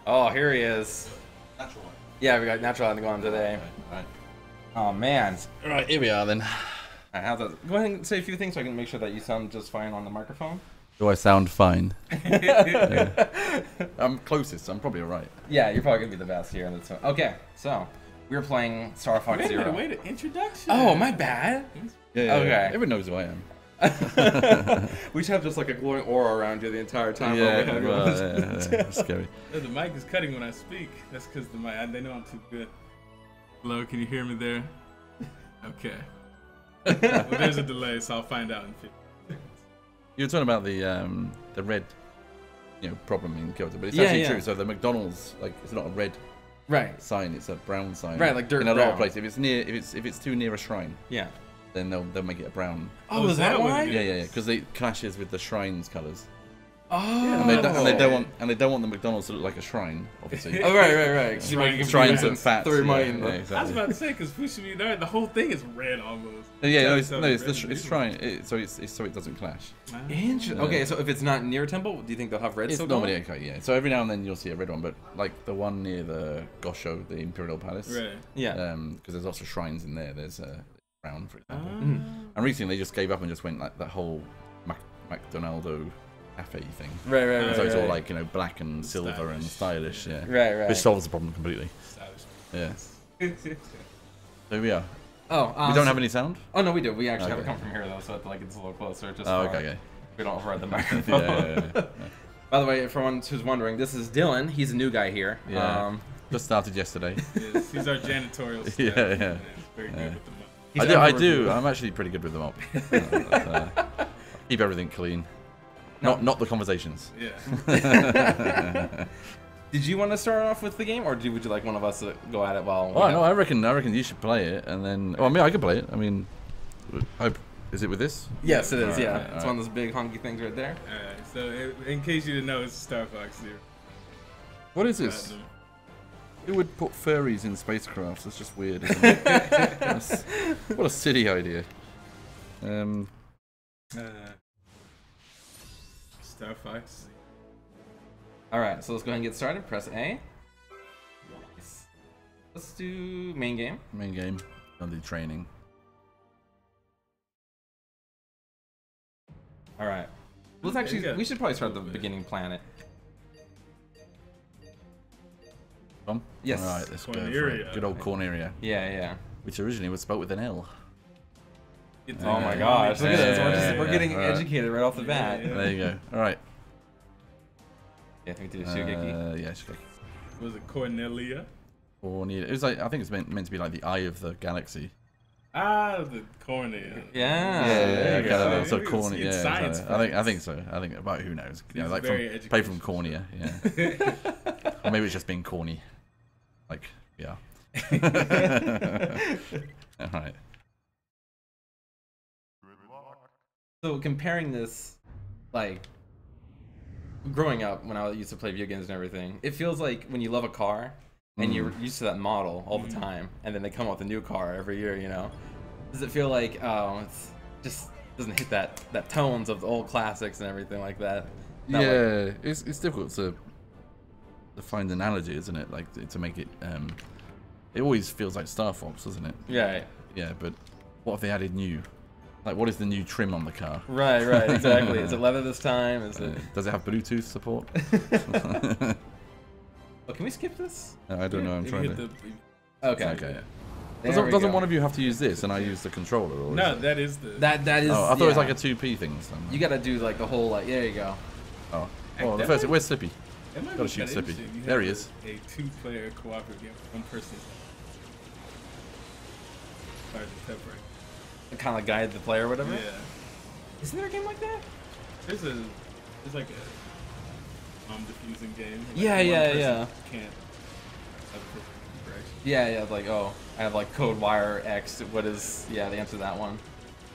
Oh, here he is. Natural one. Yeah, we got natural light going today. Right. Oh man. Right, here we are then. Alright, how's that? Go ahead and say a few things so I can make sure that you sound just fine on the microphone. Do I sound fine? Yeah. I'm closest, so I'm probably alright. Yeah, you're probably gonna be the best here. That's okay. So we were playing Star Fox Wait a Zero. minute, wait an introduction. Oh, my bad. Yeah, Okay. Everyone knows who I am. We should have just like a glowing aura around you the entire time. Yeah, scary. The mic is cutting when I speak. That's because the mic. They know I'm too good. Hello, can you hear me there? Okay. Well, there's a delay, so I'll find out in 50 seconds. You were talking about the red, problem in Kyoto, but it's Yeah, actually yeah. true. So the McDonald's, it's not a red Right. sign; it's a brown sign. Right, like dirt in a lot of brown. places. If it's too near a shrine, Yeah. then they'll make it a brown. Oh, is that what why? it is? Yeah, because it clashes with the shrine's colours. Oh. And they don't want the McDonald's to look like a shrine, obviously. Oh, right. So you Shrine- make Shrines Yeah. and fats. Throw your money yeah, in the- yeah, I was exactly. about to say, because Fushimi, the whole thing is red almost. Yeah, Tell me it's something it's red. shrine, so it doesn't clash. Interesting. Okay, so if it's not near a temple, do you think they'll have red It's still normally going? okay, yeah. So every now and then you'll see a red one, but like the one near the Gosho, the Imperial Palace, Right. Yeah. because there's lots of shrines in there. There's brown, for example. Mm. And recently they just gave up and just went like that whole McDonaldo cafe thing. Right. So it's all right. like black and silver and stylish, yeah. Right. Which solves the problem completely. Stylish. Yeah. So we are. Oh, We don't have any sound. Oh no, we do. We actually have it Okay. come from here though, so it's like it's a little closer. Just Oh, for- okay. we don't override the Yeah, microphone. yeah. By the way, for one who's wondering, this is Dylan. He's a new guy here. Yeah. Just started yesterday. Yes, he's our janitorial staff. Yeah, yeah. and he's very good with the money. He's I ever do. reviewed. I'm actually pretty good with the mop. Keep everything clean. No. Not the conversations. Yeah. Did you want to start off with the game, or would you like one of us to go at it while? Oh no, I reckon you should play it, and then. Oh, I mean, I can play it. I mean, is it with this? Yes, it is. Alright, Yeah, alright, it's one of those big honky things right there. Alright, so in case you didn't know, it's Star Fox Zero. What is this? Platinum. Who would put furries in spacecrafts? That's just weird. Isn't it? What a silly idea. Star Fox. All right, so let's go ahead and get started. Press A. Yes. Let's do main game. Main game. I'll do training. All right. Let's There you actually. go. We should probably start at the beginning planet. Tom? Yes. All right, let's go for Corneria. it. Good old Corneria, Yeah. which originally was spelled with an L. Get Oh my the- gosh! Look at this. We're Yeah, getting yeah, alright. educated right off the bat. Yeah. There you go. All right. Yeah, we did a Shugeki. Yeah, Shugeki. Was it Cornelia? Cornelia. It was like I think it's meant to be like the eye of the galaxy. Ah, the cornea. Yeah. there you kind go. of. So It's- corny. it's Yeah, science so I think so. I think about who knows. You know, It's like very play from educational. cornea. Yeah. Or maybe it's just being corny. Like yeah. All right. So comparing this, like, growing up when I used to play video games and everything, it feels like when you love a car and you're used to that model all the time, and then they come out with a new car every year, does it feel like, oh, it's just doesn't hit that tones of the old classics and everything like that? Not like- Yeah, it's difficult to find an analogy, isn't it? Like to make it. It always feels like Star Fox, doesn't it? Yeah. Yeah, but what if they added new? Like, what is the new trim on the car? Right, exactly. Is it leather this time? Is it? Does it have Bluetooth support? Oh, can we skip this? I don't know. I'm If you trying hit to. Okay. Okay. There Doesn't, we doesn't go. one of you have to use this and I use the controller? Or is No, it- that is the. That is. Oh, I thought it was yeah. like a 2P thing. Somewhere. You gotta do like the whole like. There you go. Oh, well, the That first. might- Where's Slippy? That might Gotta be shoot kinda Slippy. interesting. You There he have is. A two-player cooperative game. One person. Hard to separate. Kind of like guide the player or whatever. Yeah. Isn't there a game like that? There's like a diffusing game. Like Yeah, one yeah, person yeah. Can't have a interaction. Yeah. Like, oh, I have like code wire X. What is? Yeah, the answer to that one.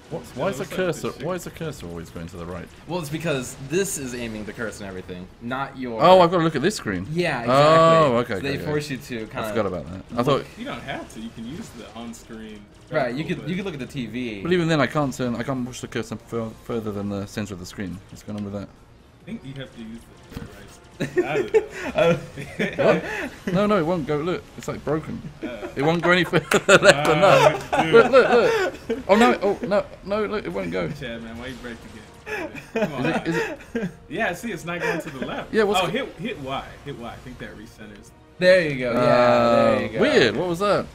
Why is the looks like cursor? this Why is the cursor always going to the right? Well, it's because this is aiming the cursor and everything, not your. Oh, I've got to look at this screen. Yeah, exactly. Oh, okay. So they okay, force you to kind I of. forgot about that. I thought. You don't have to. You can use the on-screen. Right. You graphical, could look at the TV. But even then, I can't push the cursor further than the center of the screen. What's going on with that? I think you have to use the right No, it won't go. Look, it's like broken. It won't go any further left than that. Look. Oh no, look, it won't go. Chad, man, why you break the game? Come on. Is it? Yeah, see, it's not going to the left. Yeah, what's hit Y. Hit Y. I think that recenters. There you go. Yeah, there you go. Weird. What was that?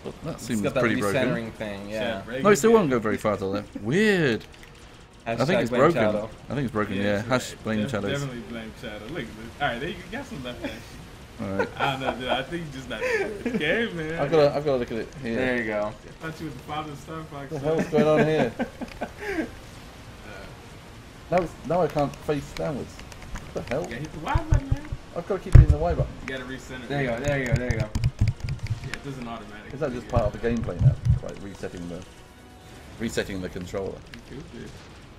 Well, that It's seems got that pretty recentering broken. thing. Yeah. Chad, No, it still won't go very far to the left. Weird. I think it's Blame broken. Shadow. I think it's broken. Yeah. it's Hash right. blame shadows. Definitely blame Shadow. Look, all right, there you got some left hand. All right. I don't know, dude. I think you just not the game, man. I've got to look at it here. There you go. I thought you were the father of Star Fox. What the hell's going on here? Now I can't face downwards. What the hell? You gotta hit the Y button, man. I've got to keep hitting the Y button. You gotta recenter. There you go. There you go. There you go. Yeah, it doesn't automatically. Is that just part of the gameplay now? Like resetting the controller.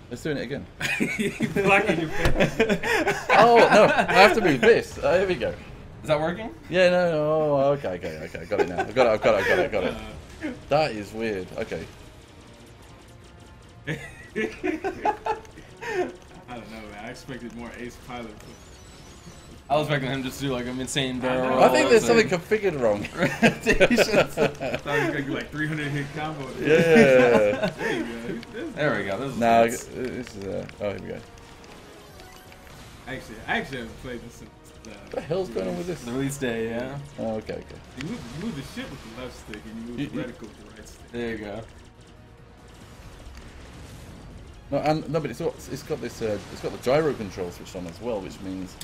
Let's doing it again. You're blocking your face. Oh no! I have to move this. Here we go. Is that working? Yeah, no. Oh, okay. I got it now. I got it. That is weird. Okay. I don't know, man. I expected more Ace Pilot. I was expecting him just to do like an insane barrel. I think there's roll, something configured wrong. I thought he was gonna do like 300 hit combo. Yeah. There you go. There we go. This is No, good. this is. Oh, here we go. I actually haven't played this since. What the hell's going on with this? The release day, yeah. Oh, okay. You move the shit with the left stick and you move the reticle with the right stick. There you go. No, but it's got this. It's got the gyro control switched on as well, which means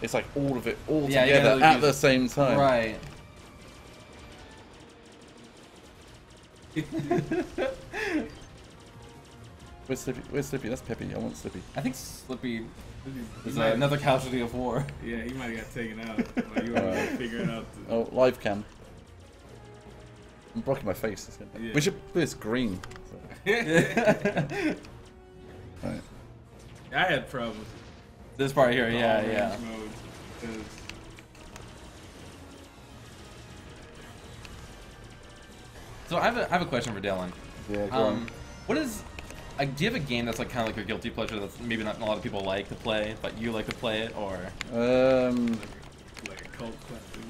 it's like all of it all Yeah, you together gotta at use- the same time. Right. Where's Slippy? Where's Slippy? That's Peppy. I want Slippy. I think Slippy He is might- another casualty of war. Yeah, he might have got taken out while you were figuring out. Oh, live cam. I'm blocking my face. Yeah. We should put this green. The... Right. I had problems. This part here, yeah, All yeah. range mode, 'cause So I have a question for Dylan. Yeah, go on. What is like? Do you have a game that's like kind of like your guilty pleasure that's maybe not a lot of people like to play, but you like to play it, or like a cult classic.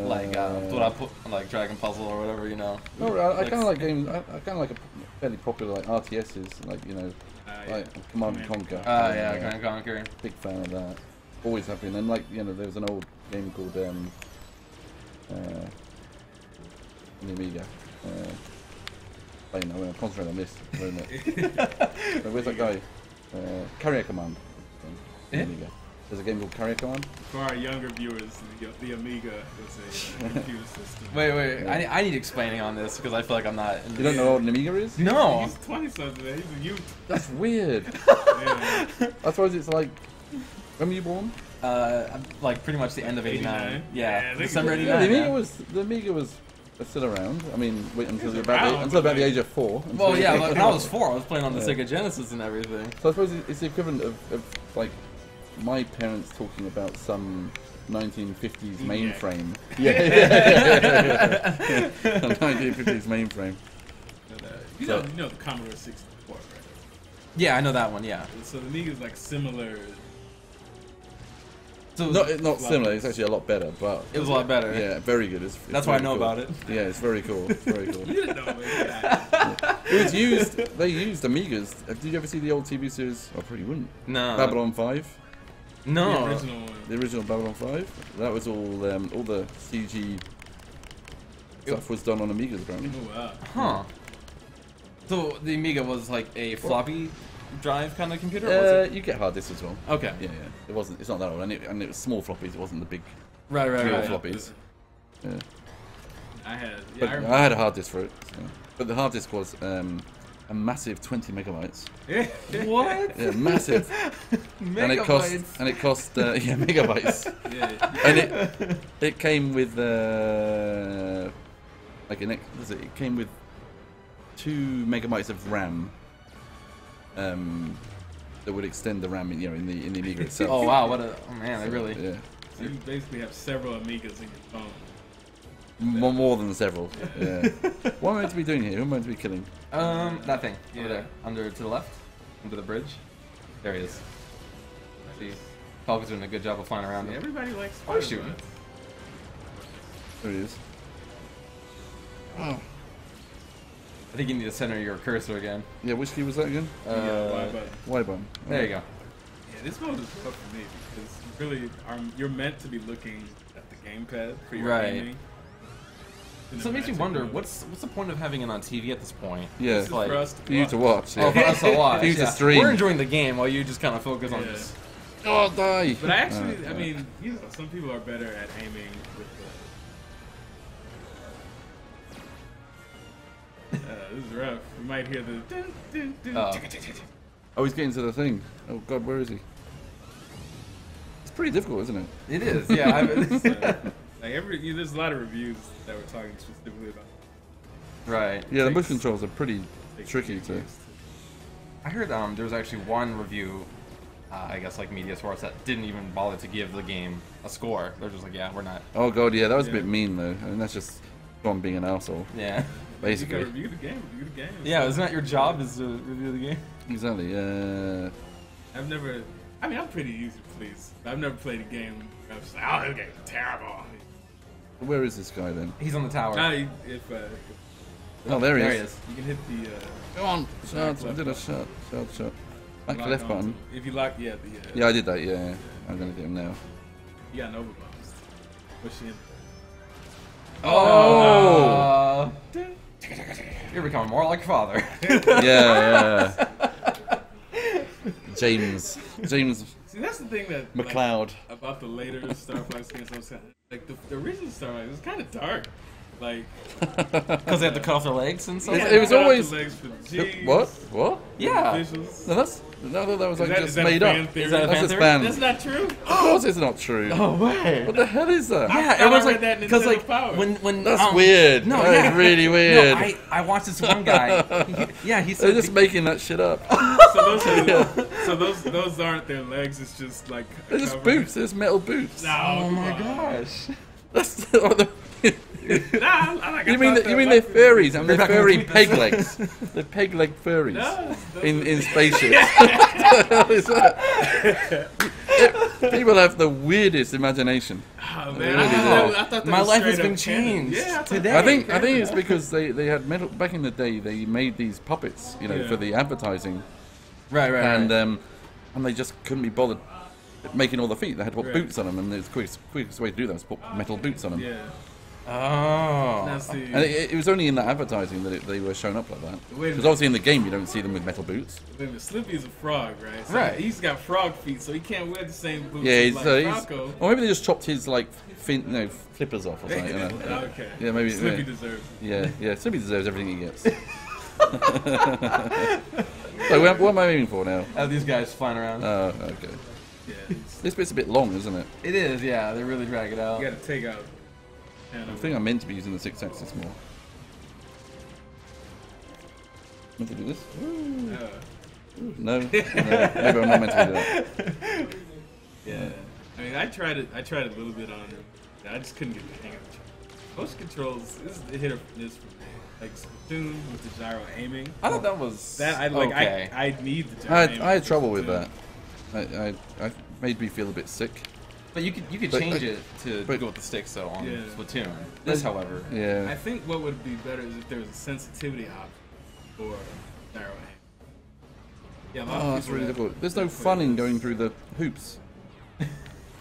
like what I put like Dragon Puzzle or whatever, you know? No, I kind of like games. I kind of like a fairly popular like RTSs, like Yeah. like Command and Conquer. Yeah, Command and Conquer. Big fan of that. Always have been. And like there was an old game called the Amiga. Playing. I'm going to concentrate on this for a minute. So where's that guy? Carrier Command. Yeah. Amiga. There's a game called Carrier Command. For our younger viewers, the Amiga was a computer system. Wait. Yeah. I need explaining on this because I feel like I'm not. You don't know what an Amiga is? No. He's 20 something, man. He's a youth. That's weird. Yeah. I suppose it's like. When were you born? Like pretty much the end of '89. 89? Yeah, Yeah, December look at Yeah, '89. the Amiga was still around. I mean, wait until was about around, until about but the like- age of 4. Well, yeah, but when I was 4, I was playing on the Yeah. Sega Genesis and everything. So I suppose it's the equivalent of like my parents talking about some 1950s mainframe. Yeah. 1950s mainframe. But, you So- know the Commodore 64, right? Yeah, I know that one. Yeah. So the Amiga is like similar. So Not similar. It's actually a lot better, but it was a lot better. yeah, very good. It's That's why I very know cool. about it. Yeah, it's very cool. It's very cool. You didn't know, man. Yeah. It was used. They used Amigas. Did you ever see the old TV series? I probably wouldn't. No. Babylon 5. No. The original one. The original Babylon 5. That was all the CG stuff was done on Amigas apparently. Oh, wow. Huh. So the Amiga was like a floppy drive kind of computer? Or was it? You get hard disks as well. Okay. Yeah. It wasn't. It's not that old, and it was small floppies. It wasn't the big Right. real Right. floppies. Yeah. I had. But Yeah, I remember. I had a hard disk for it. So. But the hard disk was a massive 20 megabytes. What? Yeah, massive. and it cost yeah, megabytes. Yeah. And it came with like it came with 2 megabytes of RAM. That would extend the RAM in the Amiga itself. Oh wow! Oh man! They really. Yeah. So you basically have several Amigas in your phone. More than several. Yeah. What am I meant to be doing here? Who am I meant to be killing? That thing over Yeah. there, under to the left, under the bridge. There he is. See. Falcon's doing a good job of flying around. Yeah, him. everybody likes Oh, spider shooting. bots. There he is. Oh. I think you need to center your cursor again. Yeah, which key was that again? Yeah, Y button. Y button. There you go. Yeah, this mode is tough for me because you really you're meant to be looking at the gamepad for your Right. aiming. In So the it makes you magic wonder, mode. what's the point of having it on TV at this point? Yeah. This is like- for us For you to watch. Oh, for Yeah. us to watch. For you to yeah. stream. We're enjoying the game while you just kind of focus on Yeah. just. Oh, die! But I actually, Oh, I mean, you know, some people are better at aiming with the. This is rough. You might hear the. Dun, dun, dun, Oh. Oh, he's getting to the thing. Oh God, where is he? It's pretty difficult, isn't it? It is, yeah. Like there's a lot of reviews that were talking specifically about. Right. Yeah, the Takes- motion controls are pretty Takes tricky to. reviews I heard there was actually one review, I guess like Media Source, that didn't even bother to give the game a score. They're just like, yeah, we're not. Oh God, yeah, that was a bit Yeah. mean though. I mean, that's just John being an asshole, Yeah. basically. You gotta review the game. Review the game. Yeah, isn't that your job is to review the game? Exactly. I've never. I mean, I'm pretty easy to please. I've never played a game where I was like, oh, this game's terrible. Where is this guy then? He's on the tower. Now, if Oh, there he There is. he is. you can hit the. Come on, shot! I left did a button. shot. Back lock left on button. to- If you lock, yeah, Yeah, I did that. Yeah, I'm gonna get him now. you got an overbounce. Push in. Oh! You're becoming more like your father. Yeah. James See, that's the thing that McLeod. like, about the later Star Fox games. I was saying, like the original Star Fox was kind of dark. Like Because they had to cut off their legs and stuff. yeah, It was cut off always- the legs for Gs, What? What? Yeah. Officials. No, that was like Is just that made a up. fan theory? Is that a That's fan just theory? fan. That's not true. Of course, it's not true. Oh way. What the hell is that? I Yeah, thought everyone's I read like, that in because like Nintendo Power. when That's weird. No, That is yeah, really weird. No, I watched this one guy. He They're said just making that shit up. So those aren't their legs. It's just like a They're just cover. boots. They're just metal boots. No, Oh my come on. gosh. That's Nah, you mean they're furries? I mean, they're back in furry the peg legs. They're peg leg furries No, in spaceships. What the hell is that? People have the weirdest imagination. Oh, Really man, do. I thought that My was life has straight been up canon. changed Yeah, I thought today. that was I think canon. it's because they had metal back in the day. They made these puppets, you know, Yeah. for the advertising, Right, right. and they just couldn't be bothered making all the feet. They had to put Right. boots on them, and the quickest way to do that was put metal boots on them. Yeah. Oh. Now see, And it was only in that advertising that they were shown up like that. Wait a Because minute. obviously in the game you don't see them with metal boots. wait a minute, Slippy's a frog, right? So Right. He's got frog feet, so he can't wear the same boots Yeah, as he's, like he's Falco. or maybe they just chopped his like flippers off or something. You know? Okay. Yeah, maybe. Slippy Yeah. deserves it. Yeah, Slippy deserves everything he gets. So what am I aiming for now? Have these guys flying around. Oh, okay. Yeah. it's- This bit's a bit long, isn't it? It is, yeah. They really drag it out. You gotta take out. I think I'm meant to be using the 6-axis more. Meant to do this? No, maybe I'm not meant to do that. Yeah. I mean, I tried it a little bit on him. I just couldn't get the hang of it. Motion controls is a hit or miss for me. Like Splatoon with the gyro aiming. I thought that was That I like. okay. I need the gyro aiming. I had trouble with Splatoon. that. I made me feel a bit sick. But you could But- change it to but- go with the sticks though on Yeah. Splatoon. This, however, I Yeah. think what would be better is if there was a sensitivity option for gyro aim. Yeah, a lot of Oh, that's people really have- difficult. There's no fun in going through the hoops.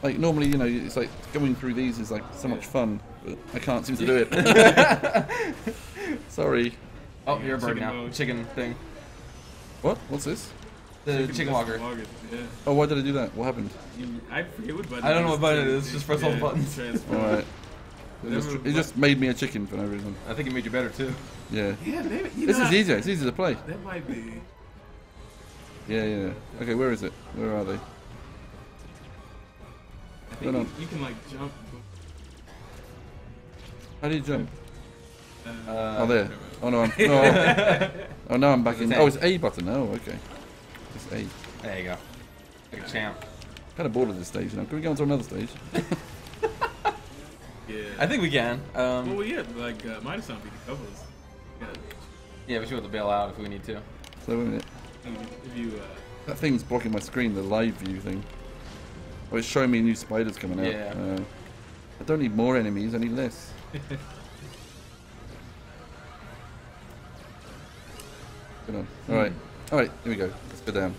Like normally, you know, it's like going through these is like so much fun, but I can't seem to do it. Sorry. oh, you're a bird Chicken now. mode. Chicken thing. What? What's this? The chicken walker. Yeah. Oh, why did I do that? What happened? I forget what button. I don't know it what button it to- is, just press all the buttons. transfer. All right. It just made me a chicken for no reason. I think it made you better too. Yeah. Yeah, maybe. You This know, is easier. It's easier to play. That might be. Yeah. Okay, where is it? Where are they? I think Hold on. you can like jump. How do you jump? Uh, Oh, there. Oh no. Oh, now I'm back in. Oh, it's A button. Oh, okay. It's A. There you go. Like a champ. Kind of bored of this stage now. Can we go on to another stage? yeah. I think we can. Well, yeah, like Mighty Sound beat the covers. Yeah, we should be able to bail out if we need to. So wait a minute. If you That thing's blocking my screen, the live view thing. Oh, it's showing me new spiders coming out. Yeah. I don't need more enemies, I need less. Good on. Alright. Alright, here we go. Let's go down.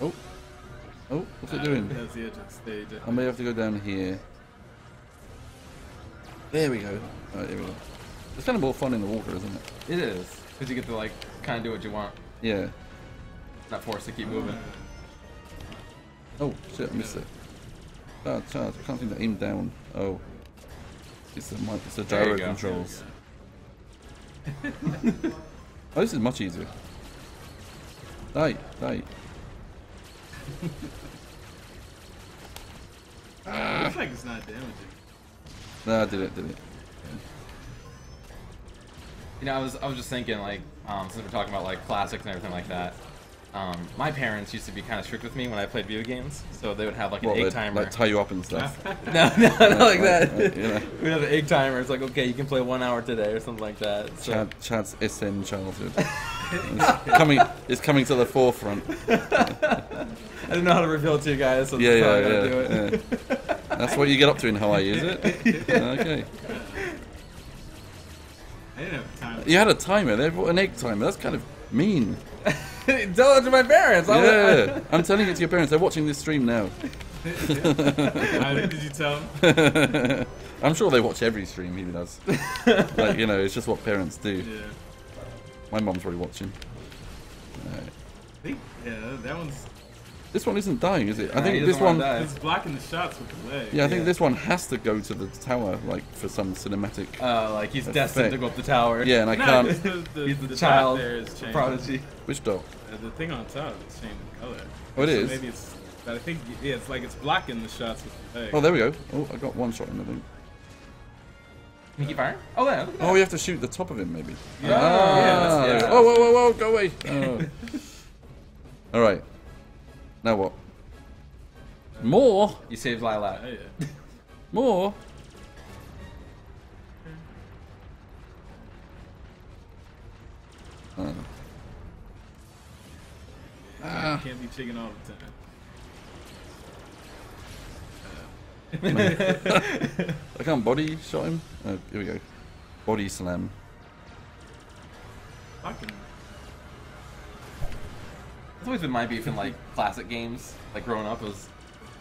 Oh. Oh, what's it doing? That's the edge of the stage. I may have to go down here. There we go. Alright, there we go. It's kind of more fun in the water, isn't it? It is, because you get to like kind of do what you want, Yeah. not forced to keep moving. Oh, shit, I missed it. Ah, charge. I can't seem to aim down. Oh. It's the There you gyro go. controls. Oh, this is much easier. Die, die. Looks like it's not damaging. Nah, did it. You know, I was just thinking, like, since we're talking about like classics and everything like that, my parents used to be kind of strict with me when I played video games, so they would have like an What, egg they'd, timer. like tie you up and stuff? No, not like that. You know. We have an egg timer. It's like, okay, you can play 1 hour today or something like that. So. Chad's SN childhood. It's coming to the forefront. I didn't know how to reveal it to you guys, so Yeah, that's how I yeah, gotta do yeah, it. yeah. That's what you get up to in Hawaii, is it? Okay. I didn't have time. You had a timer. They brought an egg timer. That's kind of mean. Tell it to my parents. Yeah, I'm telling it to your parents. They're watching this stream now. Did you tell him? I'm sure they watch every stream he does. Like, you know, it's just what parents do. Yeah. My mom's probably watching. I think, yeah, that one's. This one isn't dying, is it? I Nah, he think this doesn't wanna one. die. It's blocking the shots with the leg. Yeah, I think Yeah. this one has to go to the tower, like for some cinematic. Like he's destined Effect. to go up the tower. Yeah, and I No, can't. He's the dot child there is changing. prodigy. Which dog? The thing on top is changing color. Oh, it So is? Maybe it's. But I think yeah, it's like it's blocking the shots with the leg. Oh, there we go. Oh, I got one shot in, I think. Can you keep firing? Oh, yeah. Look at Oh, you have to shoot the top of him, maybe. Yeah. Ah, Yeah, that's- Oh, whoa, go away. Oh. All right. Now what? More? that. You saved Lilac. Oh, yeah. More? Ah. Can't be chicken all the time. I can't body shot him. Oh, here we go. Body slam. Fucking. It's always been my beef in like classic games, like growing up, was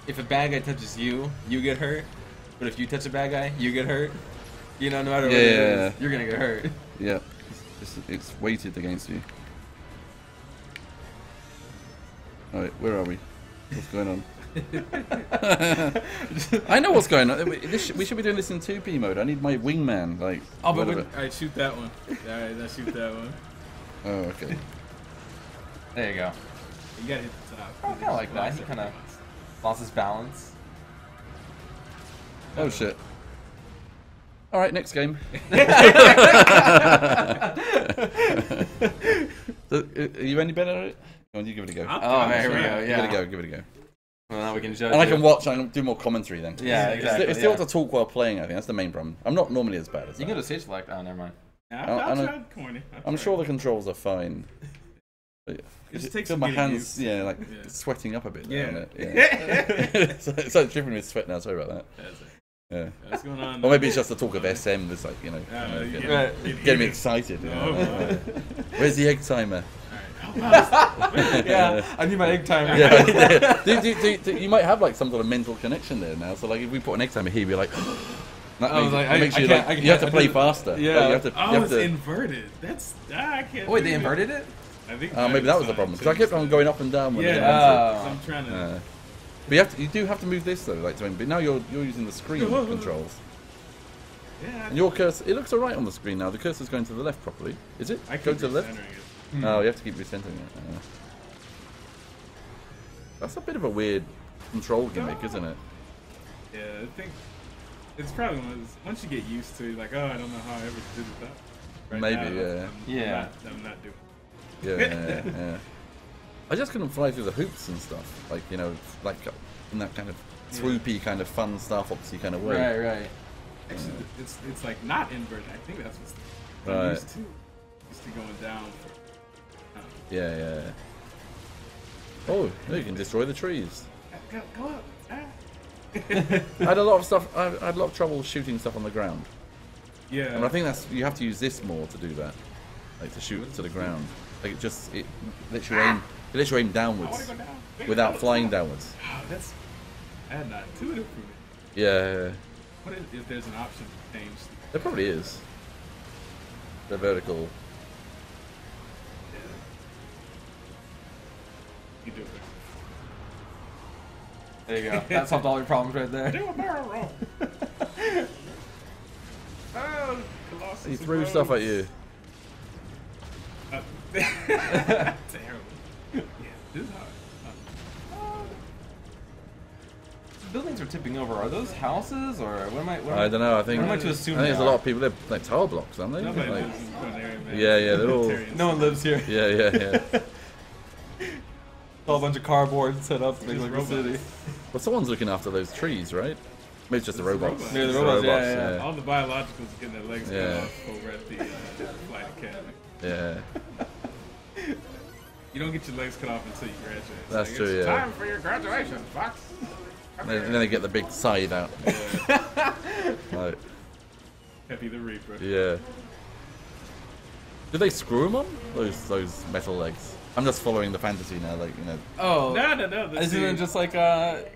if a bad guy touches you, you get hurt. But if you touch a bad guy, you get hurt. You know, no matter what it Yeah. is, you're gonna get hurt. Yeah. It's weighted against you. Alright, where are we? What's going on? I know what's going on. We should be doing this in 2P mode. I need my wingman, like. Oh, but whatever. Alright, shoot that one. Alright, now shoot that one. Oh, okay. There you go. You gotta hit the top. I kind of like that. He kind of lost his balance. Oh shit. Alright, next game. So, are you any better at it? Go on, you give it a go. Oh, here we go. Yeah. Yeah. Give it a go. Well, now we can judge. And I it. can watch, I can do more commentary then. Yeah, It's exactly. still, it's still yeah. have to talk while playing, I think. That's the main problem. I'm not normally as bad as You that. can go to stage select. Oh, never mind. I'll I'm- try corny. I'm sure the controls are fine. But It just takes feel some my getting hands, used. yeah, like Yeah. sweating up a bit. Yeah. There, isn't it? Yeah. it's like dripping with sweat now. Sorry about that. That's it. Yeah. What's going on? Or maybe it's just the talk of SM. It's like, you know, Yeah, get me excited. You know? Oh, Where's the egg timer? Yeah, I need my egg timer. Yeah. You might have like some sort of mental connection there now. So like if we put an egg timer here, you're like. That I was like, makes I you can't- like I you have to can't- play I did- faster. yeah. Like, you have to. Oh, you have it's to inverted. That's I can't. Oh, wait, they believe it. inverted it? I think. maybe that was the problem. Because I kept on going up and down when Yeah, they Oh. I'm trying to. But you do have to move this though, like to aim. But now you're using the screen controls. Yeah, And your cursor, it looks alright on the screen now. The cursor's going to the left properly. Is it? I Go keep to the left? recentering it. Oh, you have to keep recentering it. That's a bit of a weird control gimmick, isn't it? Yeah, I think it's probably once you get used to it, like, oh, I don't know how I ever did that. Right Maybe, now, yeah. Yeah. I'm not doing. Yeah. I just couldn't fly through the hoops and stuff. Like, you know, like in that kind of swoopy, kind of fun stuff, obviously, kind of way. Right. Actually, it's like not inverted. I think that's what's Right. I'm used to going down. For, Yeah. Oh, no, you can destroy the trees. Go up. Ah. I had a lot of stuff. I had a lot of trouble shooting stuff on the ground, Yeah. and I think that's you have to use this more to do that, like to shoot to the ground. Like it lets you aim. It lets you aim I downwards want to go down. without flying downwards. Oh, that's. I had not intuitive for me. Yeah, What if there's an option to change? there probably is. The vertical. You do it. There you go. That solved all your problems right there. Do a barrel roll. Oh, Colossus He threw stuff at you. Terrible. Yeah, this is hard. Buildings are tipping over. Are those houses or what am I? What am I don't know. I think. What am I to assume? I think they there's a are? lot of people. They're like tower blocks, aren't they? Nobody Like, lives in Cornelia, man. Yeah, yeah, they're all- Libertarians. No one lives here. yeah, yeah, yeah. All a bunch of cardboard set up to make Just like a city. robots. Well, someone's looking after those trees, right? Maybe it's just the robots. robots. Yeah, the It's robots, yeah, All the biologicals are getting their legs Yeah. cut off over at the flight academy. Yeah. You don't get your legs cut off until you graduate. It's That's like, true, it's yeah. time for your graduation, Fox. And then they get the big scythe out. Like, Peppy the Reaper. yeah. Do they screw them on? Those metal legs? I'm just following the fantasy now, like, you know. Oh, No. isn't it just like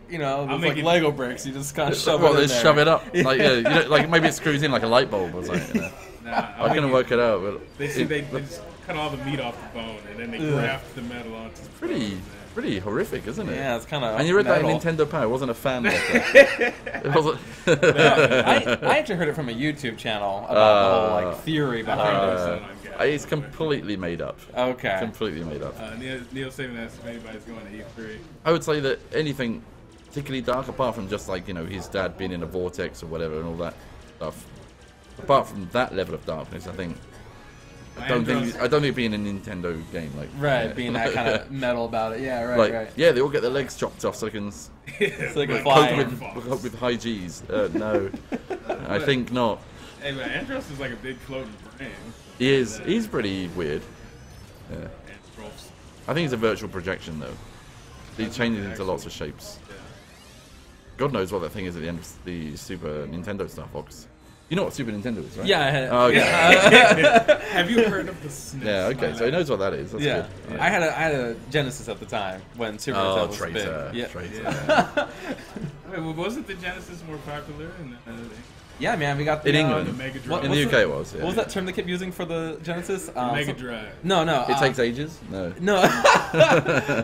you know, I'll it's make like it- Lego bricks? You just kind of shove Well, it they in there. shove it up. Like, yeah, you know, like maybe it screws in like a light bulb or something. You know? Nah, I'm gonna work it out, but They see they just cut all the meat off the bone and then they graft the metal onto the bone. pretty horrific, isn't it? Yeah, it's kind of. And you read that in Nintendo Power. I wasn't a fan of that. It wasn't. I actually heard it from a YouTube channel about the whole like theory behind it. It's completely made up. Okay. Completely made up. Neil Saban asked if anybody's going to E3. I would say that anything particularly dark, apart from just like, you know, his dad being in a vortex or whatever and all that stuff. Apart from that level of darkness, I don't think it'd be in a Nintendo game, like Right, yeah. being that kind of metal about it. Yeah, right, like right. yeah, they all get their legs chopped off so they can So they can Like, fly. cope with high G's. No, I think not. Hey, man, Andros is like a big floating brain. He is. He's pretty weird. Yeah. Andros. I think it's a virtual projection though. He changes into lots of shapes. Yeah. God knows what that thing is at the end of the Super Nintendo Star Fox. You know what Super Nintendo is, right? Yeah, I had, Oh, okay. Have you heard of the SNES? Yeah, okay, so he knows what that is. That's yeah. good. I had a Genesis at the time when Super Nintendo Oh, was traitor. big. Yeah. Traitor. Wait, well, wasn't the Genesis more popular in Yeah, man, we got the In England. the Mega Drive? What- In what's the UK it was, yeah. What was that term they kept using for the Genesis? Mega some- Drive. No, no. It takes ages? No. No,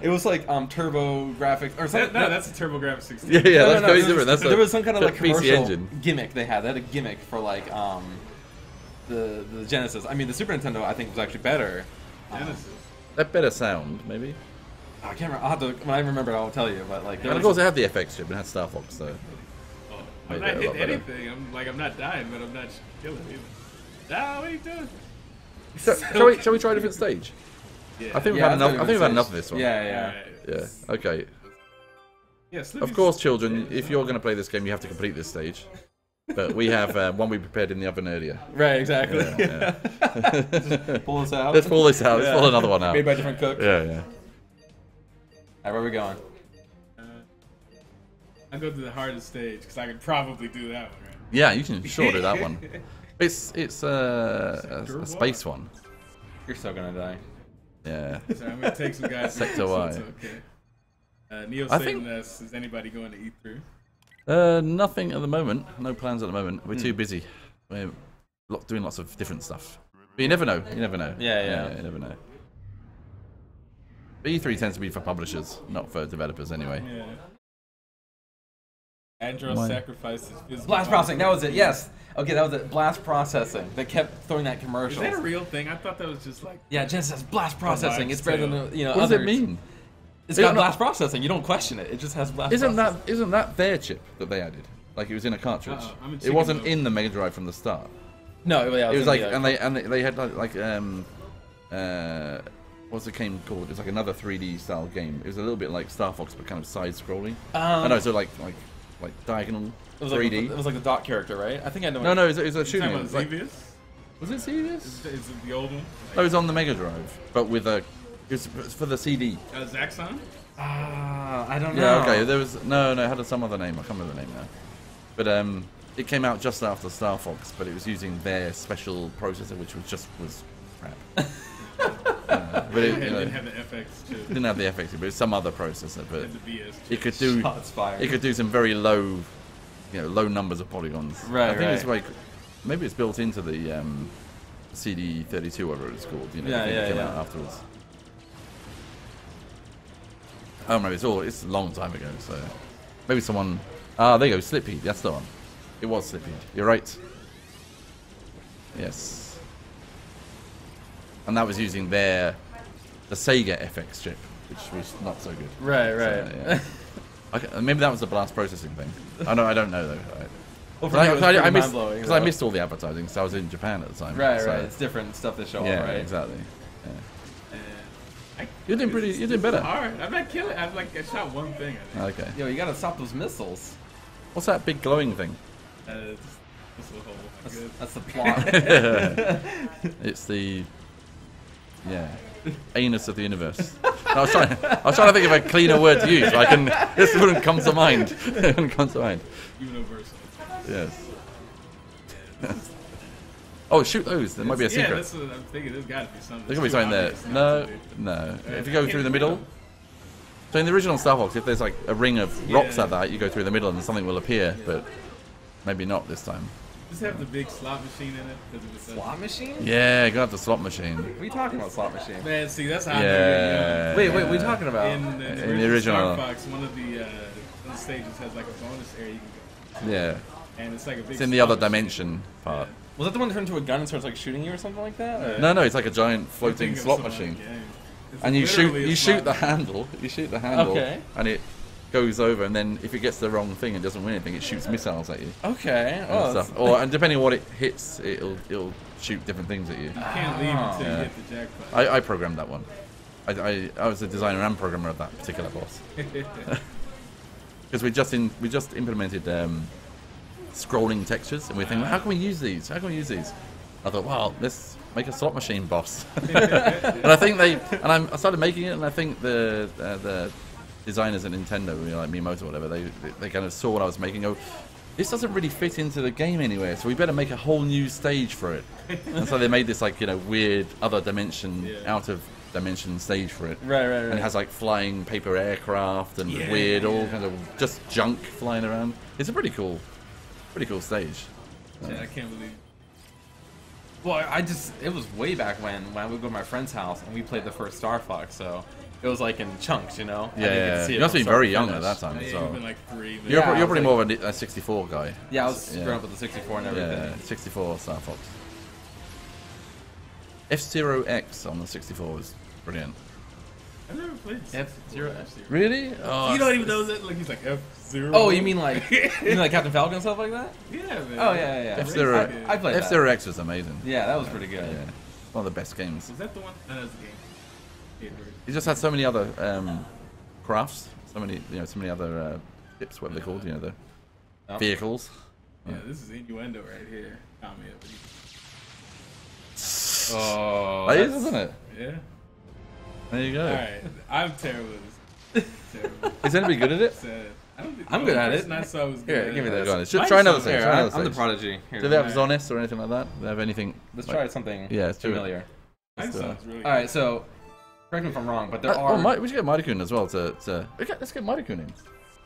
it was like turbo graphics or something. No, that's a TurboGrafx 16. Yeah, yeah, No, no, that's no, very there different. was- That's there was some kind of like PC commercial engine. gimmick they had. They had a gimmick for like the Genesis. I mean, the Super Nintendo I think was actually better. Genesis. That better sound, maybe. I can't remember. I'll have to, when I remember, I'll tell you. But like, there And of was- course, it had the FX chip and it had Star Fox, so. Oh, Made I'm not that a lot hitting better. anything. I'm not dying, but I'm not killing either. Ah, what are you doing? Shall we try a different stage? Yeah. I think we've Yeah, had that's enough. what I think we've it had enough says. of this one. Yeah, yeah. Alright. Yeah. Okay. Yeah, Of Slippy's- course, children, if you're going to play this game, you have to complete this stage. But we have one we prepared in the oven earlier. Right, exactly. Yeah, Pull this out. Let's pull this out. Let's Yeah. pull another one out. Made by a different cook. Yeah, yeah. Alright, where are we going? I go to the hardest stage because I could probably do that one, right? Yeah, you can sure do that one. It's a space one. You're so gonna die. Yeah. So I'm gonna take some guys. Sector so Y. it's okay. Neo I think- Satan asks, is anybody going to E3? Nothing at the moment. No plans at the moment. We're too busy. We're doing lots of different stuff. But you never know. You never know. Yeah. You never know. But E3 tends to be for publishers, not for developers anyway. Yeah. Andros Why? sacrificed his physical Blast body. processing. That was it. Yes. Okay, that was it. Blast processing. They kept throwing that Is commercial. that a real thing? I thought that was just like. Yeah, Genesis has blast processing. It's better than tale. the What does it mean? It's Is got it not- blast processing. You don't question it. It just has blast. Isn't processing. that their chip that they added? Like it was in a cartridge. I'm in It chicken wasn't mode. in the Mega Drive from the start. No, yeah, It was in like, the, and they had what's the game called? It was like another 3D style game. It was a little bit like Star Fox, but kind of side scrolling. I know, so like diagonal it was like 3D. it was like the dot character, right? I think I know. No, it was a You shooting. talking It was about like, Xevious? was it Xevious? Is it the old one? No, it was on the Mega Drive, but with a. It was for the CD. Zaxxon? I don't know. Yeah, okay. There was no, it had some other name. I can't remember the name now. But it came out just after Star Fox, but it was using their special processor, which was crap. But it didn't have the FX chip. didn't have the FX, but it was some other processor. But And the BS chip. it could do Shots fired. it could do some very low, low numbers of polygons. Right, I think it's right. like maybe it's built into the CD32, whatever it's called. You know, Yeah, the thing that yeah, came yeah. out afterwards. I don't know. It's a long time ago, so maybe someone. There you go, Slippy. That's the one. It was Slippy. You're right. Yes. And that was using the Sega FX chip, which was not so good. Right, right. So, yeah. Okay, maybe that was the blast processing thing. I don't know though. Well, for me, it was pretty I missed mind-blowing, because though. I missed all the advertising because I was in Japan at the time. Right, so, right. It's different stuff they show Yeah, up, right? exactly. Yeah. And You're doing pretty. You're doing better. Hard. I'm not killing. I shot one thing. I think. Okay. Yo, you gotta stop those missiles. What's that big glowing thing? Just a hole. That's, Good. that's the plot. It's the anus of the universe. I was trying to think of a cleaner word to use. But this wouldn't come to mind. It wouldn't come to mind. Universal. Yes. Oh, shoot those. There might be a secret. Yeah, that's what I'm thinking. There's got to be something. There could be something there. It's not No, to be. no. If you go through the middle. So in the original Star Fox, if there's like a ring of rocks Yeah. like that, you go through the middle and something will appear, but maybe not this time. Just have the big slot machine in it. 'Cause it was Slot machine? Yeah, you gotta have the slot machine. What are you talking about, slot machine? Man, see, that's how I know Yeah. Wait, what are you talking about? In the In the original. Star Fox, one of the stages has like a bonus area you can go. Yeah. And it's like a big It's in the slot other machine. dimension part. Was that the one that turned into a gun and starts like shooting you or something like that? Or? No, it's like a giant I'm floating thinking of slot some other machine. game. It's And you literally a shoot slot the machine. handle. You shoot the handle. Okay. And it goes over, and then if it gets the wrong thing and doesn't win anything, it shoots missiles at you. Okay. And Oh, stuff. that's- And depending on what it hits, it'll shoot different things at you. You can't leave until Yeah. you hit the jackpot. I programmed that one. I was the designer and programmer of that particular boss. Because we just implemented scrolling textures, and we were thinking, how can we use these? How can we use these? I thought, well, let's make a slot machine boss. And I think I started making it, and I think the designers at Nintendo, like Miyamoto or whatever, they kind of saw what I was making. Go, this doesn't really fit into the game anywhere, so we better make a whole new stage for it. And so they made this like weird other dimension, out of dimension stage for it. Right. And it has like flying paper aircraft and weird, all kind of just junk flying around. It's a pretty cool stage. Yeah, I can't believe. Well, it was way back when I would go to my friend's house and we played the first Star Fox, so it was like in chunks, I didn't get to see it You must from be start very to young at finish. that time Yeah, as you've well. been like 3. man. You're Yeah, I probably was more of a 64 guy. Yeah, I was Yeah. growing up with the 64 and everything. Yeah, 64 Star Fox. F-Zero X on the 64 was brilliant. I've never played F-Zero. Really? Oh, You don't even know that? Like he's like F-Zero. Oh, you mean like Captain Falcon and stuff like that? Yeah, man. Oh yeah. F-Zero. I played that. F-Zero X was amazing. Yeah, that was pretty good. Yeah, one of the best games. Was that the one? No, that was the game. Yeah, right. He just had so many other crafts, so many other ships, whatever they're called, the Oh. vehicles. Yeah, this is innuendo right here. Comment. Oh, That is, that's- isn't it? Yeah. There you go. All right. I'm terrible at this. Terrible. Is anybody good at it? Sad. I don't think I'm the good only at it. person I saw was good. Here, at give me it. this. Go on, let's Mine's try another so thing. fair. Try another I'm the stage. prodigy. Here, Do they have Alright. Zonis or anything like that? Do they have anything? let's like- try something Yeah, let's do it. familiar. Mine Let's do it. sounds really All right, so correct me if I'm wrong, but there Oh, are. we should get Mighty-Kun as well let's get Mighty-Kun in.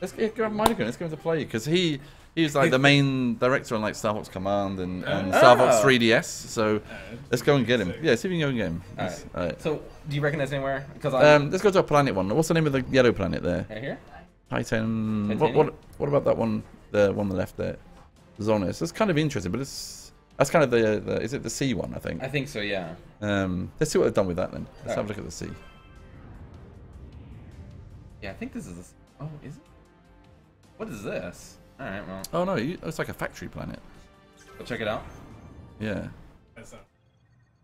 Let's get Mighty-Kun. Let's get him to play because he was like the main director on like Star Fox Command and Star Fox 3DS. So let's go and get him. Yeah, see if we can go and get him. Alright. All right. So, do you recognize anywhere? Because I'm Let's go to a planet one. What's the name of the yellow planet there? right here. Titan. Titanium? What about that one? The one on the left there. Zonis. That's kind of interesting, but that's kind of the is it the C one? I think. I think so. Yeah. Let's see what they've done with that then. Let's have a Alright. look at the C. Yeah, I think this is. Oh, is it? What is this? All right, well, Oh no, it's like a factory planet. we'll check it out. Yeah. That's not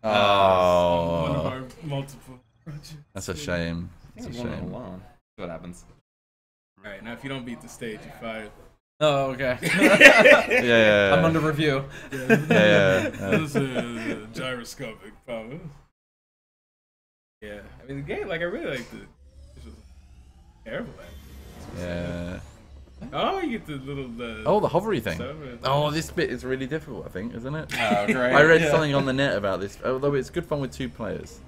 Oh. one of our multiple projects. That's a shame. I That's think a I'm going shame. alone. See what happens. All right, now if you don't beat the stage, you're fired. Oh, okay. Yeah. I'm under review. Yeah. This is gyroscopic power. Yeah, I mean the game. Like I really liked it. This was Terrible. Yeah. Oh, you get the little. Oh, the hovery thing. So, Oh, this bit is really difficult, I think, isn't it? Oh, great. I read Yeah. something on the net about this, although it's good fun with 2 players.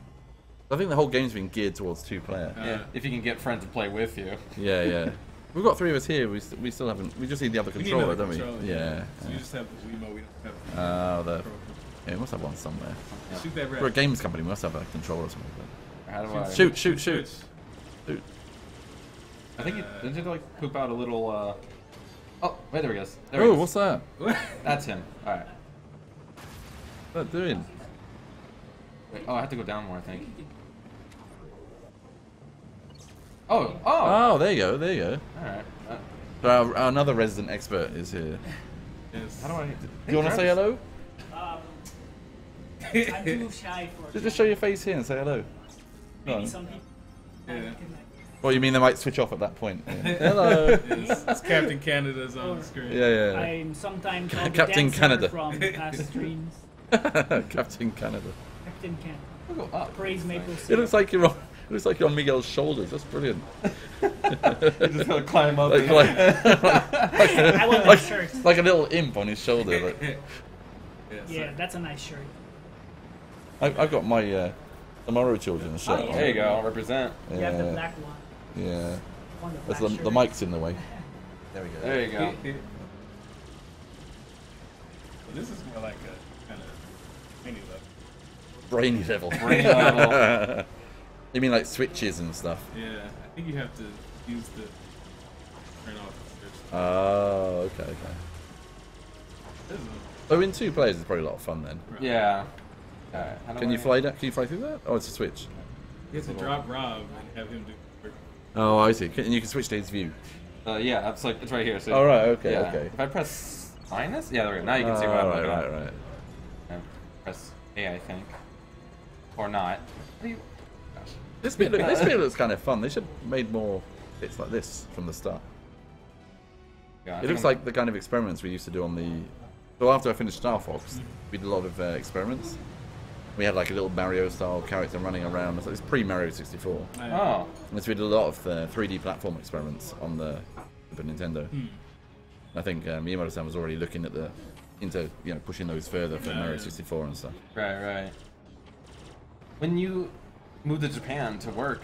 I think the whole game's been geared towards 2-player. Yeah, if you can get friends to play with you. Yeah, yeah. We've got 3 of us here. We still haven't. We just need the other We need controller, another don't controller, we? Yeah. So you just have the Wiimote. We don't have. Oh, the. Yeah, we must have one somewhere. Shoot that We're a rat. games company. We must have a controller or something. How do I? Shoot! I think didn't you like poop out a little? Oh, wait, there he goes. There Oh, he goes. what's that? That's him. All right. What's that doing? Wait, oh, I have to go down more, I think. Oh. Oh, there you go. There you go. All right. So our another resident expert is here. Yes. How do I? Do you want to say hello? I'm too shy for Just show your face here and say hello. maybe some people. Yeah. Well, you mean they might switch off at that point? Yeah. Hello. Yes. It's Captain Canada's on the screen. Yeah, I'm sometimes called Captain the dancer Canada. from past streams. yeah. Captain Canada. Captain Canada. I'll go up. Praise Maple It Syrup. looks like you're on. It looks like you're on Miguel's shoulders. That's brilliant. You just gotta climb up. Like, I want that shirt. like a little imp on his shoulder. Like, Yeah, that's a nice shirt. I've got my Tomorrow Children shirt. Oh, yeah. on. There you go. I'll represent. You have the Yeah. black one. Yeah. On the That's black the shirt. mic's in the way. There we go. There you go. This is more like a kind of mini level. Brainy level. Brainy level. You mean like switches and stuff? Yeah, I think you have to use the turn off the switch. Oh, okay. This is So in 2 players, it's probably a lot of fun then. right. Yeah. All right. How do Can you I- fly that? Can you fly through that? Oh, it's a switch. You have to drop Rob and have him do work. Oh, I see. And you can switch to his view. Yeah, that's like it's right here. So Oh, right. Okay. yeah. Okay. If I press minus, yeah, there we go. Now you can see what Oh, I'm right, looking right, at. right. And press A, I think, or not. What do you? Gosh. This bit looks kind of fun. They should have made more bits like this from the start. Yeah, I It think looks I'm- like the kind of experiments we used to do on the. So after I finished Star Fox, we did a lot of experiments. We had like a little Mario-style character running around. It's pre-Mario 64. Oh. And so we did a lot of 3D platform experiments on the Super Nintendo. I think Miyamoto-san was already looking at into pushing those further for Mario 64 and stuff. Right. When you moved to Japan to work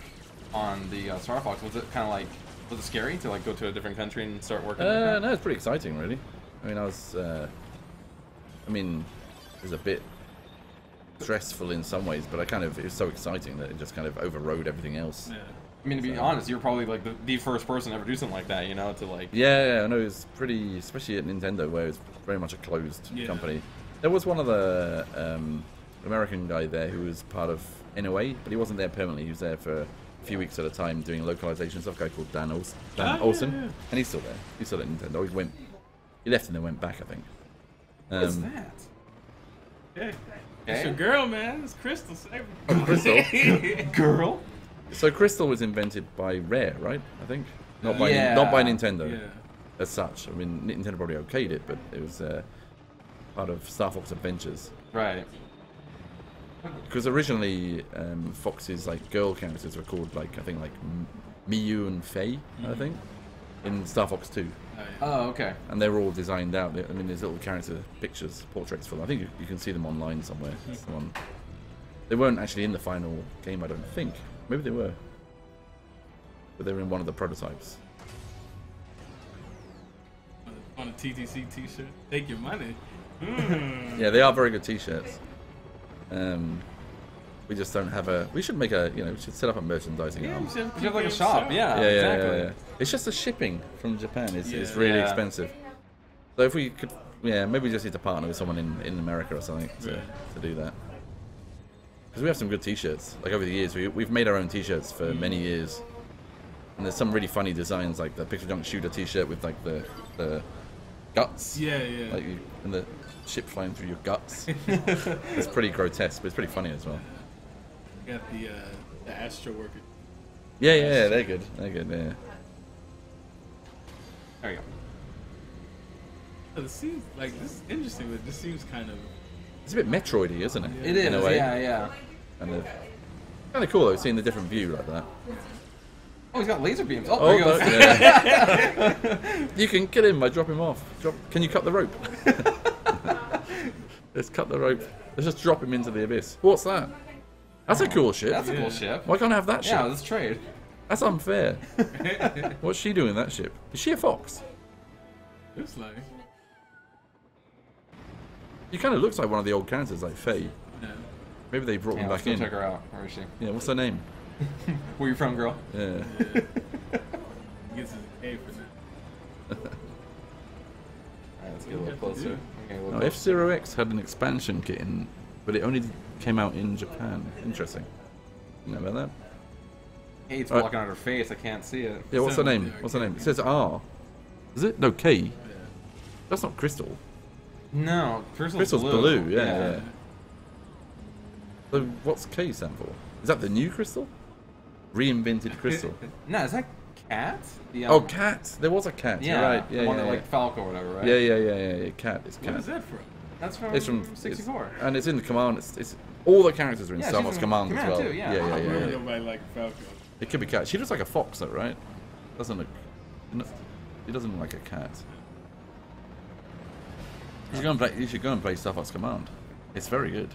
on the Star Fox, was it kind of like, was it scary to like go to a different country and start working? No, it's pretty exciting, really. I mean, it was a bit stressful in some ways, but it was so exciting that it just kind of overrode everything else. Yeah. I mean, to be honest, you're probably like the first person to ever do something like that, to like. Yeah, I know it was pretty, especially at Nintendo, where it was very much a closed Yeah. company. There was one other American guy there who was part of NOA, but he wasn't there permanently. He was there for a few weeks at a time doing localization stuff. A guy called Dan Olsen, yeah. and he's still there. He's still at Nintendo. He left and then went back, I think. What's that? Hey, Okay. it's your girl, man. It's Crystal. Save Oh, Crystal. Girl. So Crystal was invented by Rare, right? I think not by Yeah. Nintendo Yeah. as such. I mean, Nintendo probably okayed it, but it was part of Star Fox Adventures. Right. Because originally, Fox's like girl characters were called I think Miyu and Faye, I think, in Star Fox 2, Oh, yeah. Oh, okay. and they were all designed out. I mean, there's little character pictures, portraits for them. I think you can see them online somewhere. It's the one. They weren't actually in the final game, I don't think. Maybe they were, but they were in one of the prototypes. On a TTC T-shirt. Take your money. Yeah, they are very good T-shirts. We just don't have a. We should make a. We should set up a merchandising arm. You have like a shop, yeah. Yeah, exactly. yeah. It's just the shipping from Japan. It's Yeah. really Yeah. expensive. So if we could, maybe we just need to partner with someone in America or something to do that. Because we have some good T-shirts. Like over the years, we've made our own T-shirts for many years. And there's some really funny designs, like the Pixel Junk Shooter T-shirt with like the guts. Yeah, yeah. Like and the ship flying through your guts. It's pretty grotesque, but it's pretty funny as well. Got the Astro Worker. Yeah, they're good. They're good. Yeah. There you go. So it seems like this is interesting, but this seems kind of. It's a bit Metroidy, isn't it? It is, In a way. yeah. Kind of cool though, seeing the different view like that. Oh, he's got laser beams. Oh, Oh, there he goes. yeah. You can kill him by dropping him off. Can you cut the rope? Let's cut the rope. Let's just drop him into the abyss. What's that? That's a cool ship. That's a cool ship. Why can't I have that ship? Yeah, let's trade. That's unfair. What's she doing in that ship? Is she a fox? Looks like. He kind of looks like one of the old characters, like Faye. Yeah. Maybe they brought Yeah, him let's back go in. check her out. Where is she? Yeah, what's her name? Where you from, girl? Yeah. He gets his A for that. Alright, let's get a little closer. Okay, a little No, closer. F-Zero X had an expansion kit in, but it only came out in Japan. Interesting. You know about that? Hey, it's Alright. blocking out her face. I can't see it. Yeah, what's her Seven, name? yeah, What's her okay. name? It says R. Is it? No, K. Yeah. That's not Crystal. No, Crystal's blue, yeah, yeah. yeah. So what's K stand for? Is that the new Crystal? Reinvented Crystal. No, is that cat? The, Oh, cat. There was a cat. yeah, You're right. Yeah, the one yeah, that yeah. like Falco or whatever, right? Yeah. Cat. It's What cat. is that from? That's from, It's from 64. and it's in the command. It's all the characters are in Yeah, Star she's Wars from Command as Command well. too, yeah. yeah, I yeah, Remember yeah. nobody like Falco. It could be cat. She looks like a fox, though, right? Doesn't look. No, she doesn't look like a cat. You should go and play. You should go and play Star Fox Command. It's very good.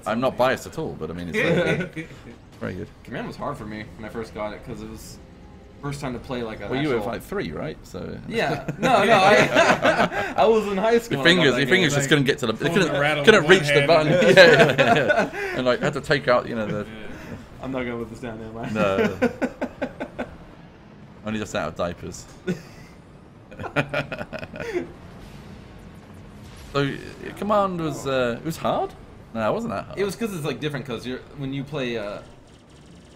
I'm not biased at all, but I mean, it's very good. Very good. Command was hard for me when I first got it because it was first time to play like a. Well, you were actual... like 3, right? So. Yeah. No. I was in high school. Your when I got fingers, that your game. fingers just couldn't get to the. They Holding the rattle couldn't with reach one the hand. button. Yeah. And like had to take out, the. I'm not gonna put this down, am I? No. Only just out of diapers. So, Command was it was hard? No, it wasn't that hard. It was because it's like different because when you play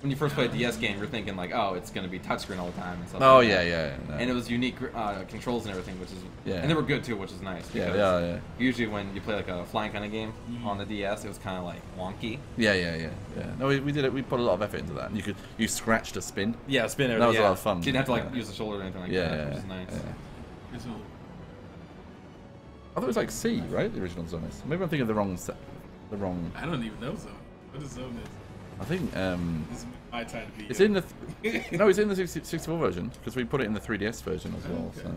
when you first play a DS game, you're thinking like, oh, it's gonna be touchscreen all the time and stuff. Oh like yeah, that. yeah. No. And it was unique controls and everything, which is Yeah. and they were good too, which is nice. Yeah, because they are, yeah. Usually when you play like a flying kind of game on the DS, it was kind of like wonky. Yeah. No, we did it. We put a lot of effort into that. And you scratch to spin. Yeah, spinner. That was a lot of fun. You didn't have to like Yeah. use the shoulder or anything like Yeah, that, which is nice. yeah. It's all- I thought it was like C, right? The original Zone is. Maybe I'm thinking of the wrong. I don't even know Zone. What is Zone is? I think This is my time to be. it's in the. No, it's in the 64 version because we put it in the 3DS version as well. Okay. So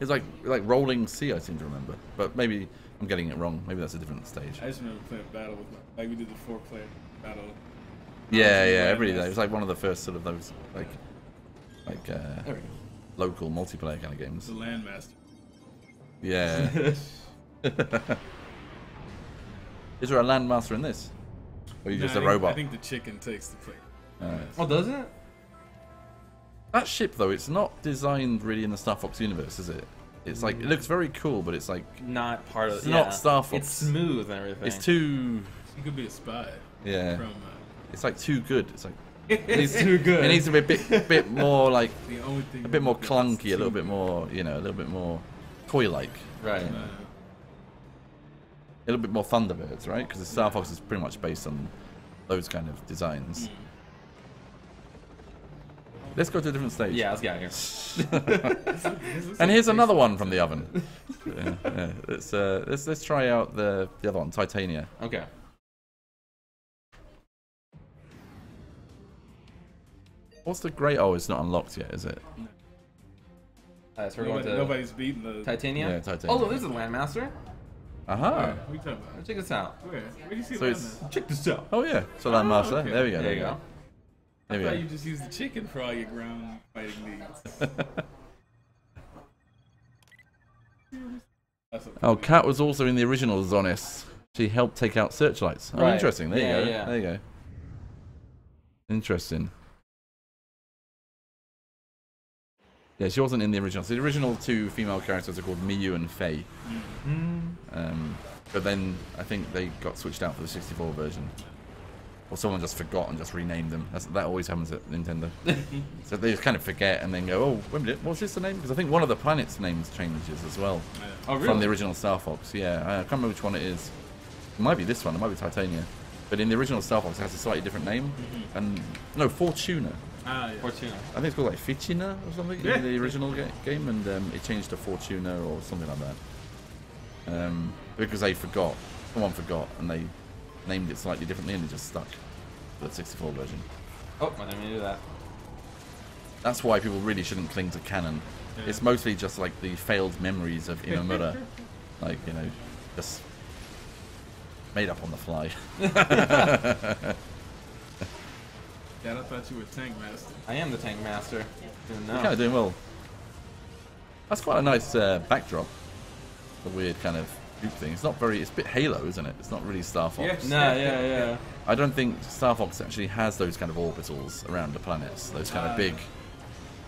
it's like rolling C, I seem to remember, but maybe I'm getting it wrong. Maybe that's a different stage. I just remember playing battle with like we did the 4-player battle. Yeah, Landmaster. every day. It was like one of the first sort of those like There we go. local multiplayer kind of games. The Landmaster. Yeah. Is there a landmaster in this? Or are you just Nah, a I think- robot? I think the chicken takes the plate. Alright. Oh, does it? That ship though, it's not designed really in the Star Fox universe, is it? It's like it looks very cool, but it's like Not part of. It's not Star Fox. It's smooth and everything. it's too He could be a spy. yeah. From It's like too good. It's like It's too good. it needs to be a bit more like the only thing. a bit more that's clunky, a little too bit more a little bit more toy-like, Right. good. a little bit more Thunderbirds, right? Because the Star Fox is pretty much based on those kind of designs. Let's go to a different stage. Yeah, let's get out of here. And here's another one from the oven. Yeah. Let's try out the other one, Titania. Okay. What's the great? Oh, it's not unlocked yet, is it? So we're going to Nobody's beating the. Titania. Yeah, Titania. Oh, look, there's a Landmaster. Aha. Where? What are you talking about? Check this out. Where? Where do you see So it's Landmaster? Check this out. oh yeah, so Landmaster. okay. There we go. There you go. I There thought we you go. just use the chicken for all your ground fighting needs. That's okay. Oh, Kat was also in the original Zonis. She helped take out searchlights. Oh, Right. interesting. There Yeah, you go. yeah. There you go. Interesting. Yeah, she wasn't in the original. So the original two female characters are called Miyu and Faye. But then I think they got switched out for the 64 version. Or someone just forgot and just renamed them. That always happens at Nintendo. So they just kind of forget and then go, oh, wait a minute, what's this the name? Because I think one of the planets' names changes as well. Oh, really? From the original Star Fox, yeah. I can't remember which one it is. It might be this one, it might be Titania. But in the original Star Fox, it has a slightly different name. And no, Fortuna. Ah, yeah. Fortuna. I think it's called like Ficina or something Yeah. in the original game, and it changed to Fortuna or something like that. Because they forgot, someone forgot, and they named it slightly differently, and it just stuck for the 64 version. Oh, I didn't mean to do that. That's why people really shouldn't cling to canon. Yeah. It's mostly just like the failed memories of Imamura. Like, you know, just made up on the fly. Dad, I thought you were Tank Master. I am the tank master. Didn't know. You're kind of doing well. That's quite a nice backdrop. The weird kind of loop thing. It's not very. It's a bit Halo, isn't it? It's not really Star Fox. Yes. No, yeah. I don't think Star Fox actually has those kind of orbitals around the planets. Those kind of big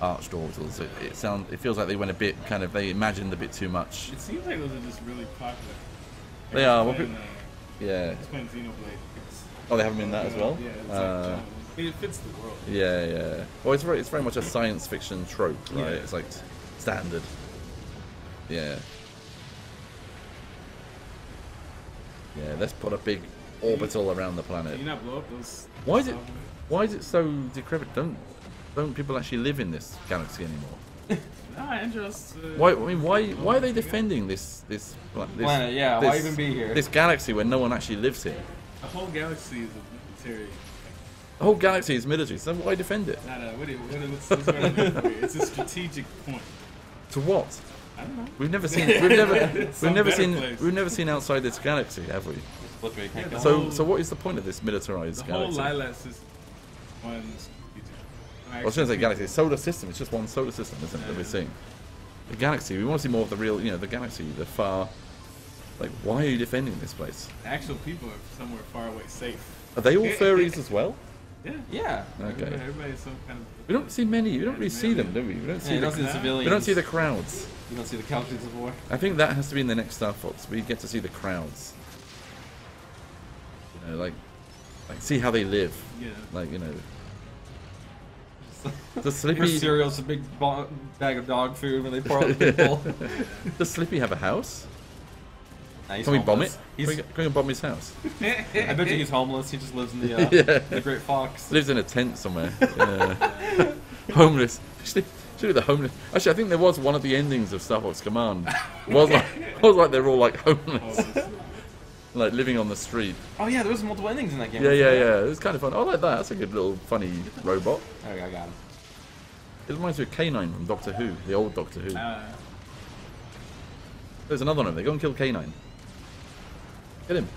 arched orbitals. It feels like they went a bit kind of. They imagined a bit too much. It seems like those are just really popular. They are. Well, Playing, yeah. just playing Xenoblade. Oh, they have them in that as well. Yeah, it's like, it fits the world. Yeah. Well, it's very much a science fiction trope, right? Yeah. It's like standard. Yeah. Yeah. Let's put a big orbital around the planet. Can you not blow up those? Why is it so decrepit? Don't people actually live in this galaxy anymore? Nah, Andros. Why are they defending this Planet, yeah, why even be here? This galaxy where no one actually lives here. The whole galaxy is a military. The whole galaxy is military, so why defend it? What's what I'm looking for here? It's a strategic point. To what? I don't know. We've never seen Place. we've never seen outside this galaxy, have we? Look, we can't Yeah, go. So what is the point of this militarized The whole galaxy? Lilac system. One strategic. I was going to say galaxy. Solar system. It's just one solar system, isn't it? That we're seeing. The galaxy. We want to see more of the real. You know, the galaxy. The far. Like, why are you defending this place? Actual people are somewhere far away, safe. Are they all furries as well? Yeah. Yeah. Okay. Everybody's some kind of. We don't see many. We don't really see them, do we? We don't Yeah, see. you don't see The, the civilians. we don't see the crowds. You don't see the casualties of war. I think that has to be in the next Star Fox. We get to see the crowds. You know, like see how they live. Yeah. Like, you know. The Your Slippy. cereal's a big bag of dog food when they pour out the big bowl. Does Slippy have a house? Nah, he's Can we bomb homeless. it? Can we bomb his house? I bet you he's homeless. He just lives in the Yeah. the Great Fox. Lives in a tent somewhere. Yeah. Homeless. Should be the homeless. Actually, I think there was one of the endings of Star Fox Command. Was like they're all like homeless, like living on the street. Oh yeah, there was multiple endings in that game. Yeah. It was kind of fun. I like that. That's a good little funny robot. There we go, I got him. It reminds me of K9 from Doctor Who, the old Doctor Who. There's another one over there. Go and kill K9. Get him.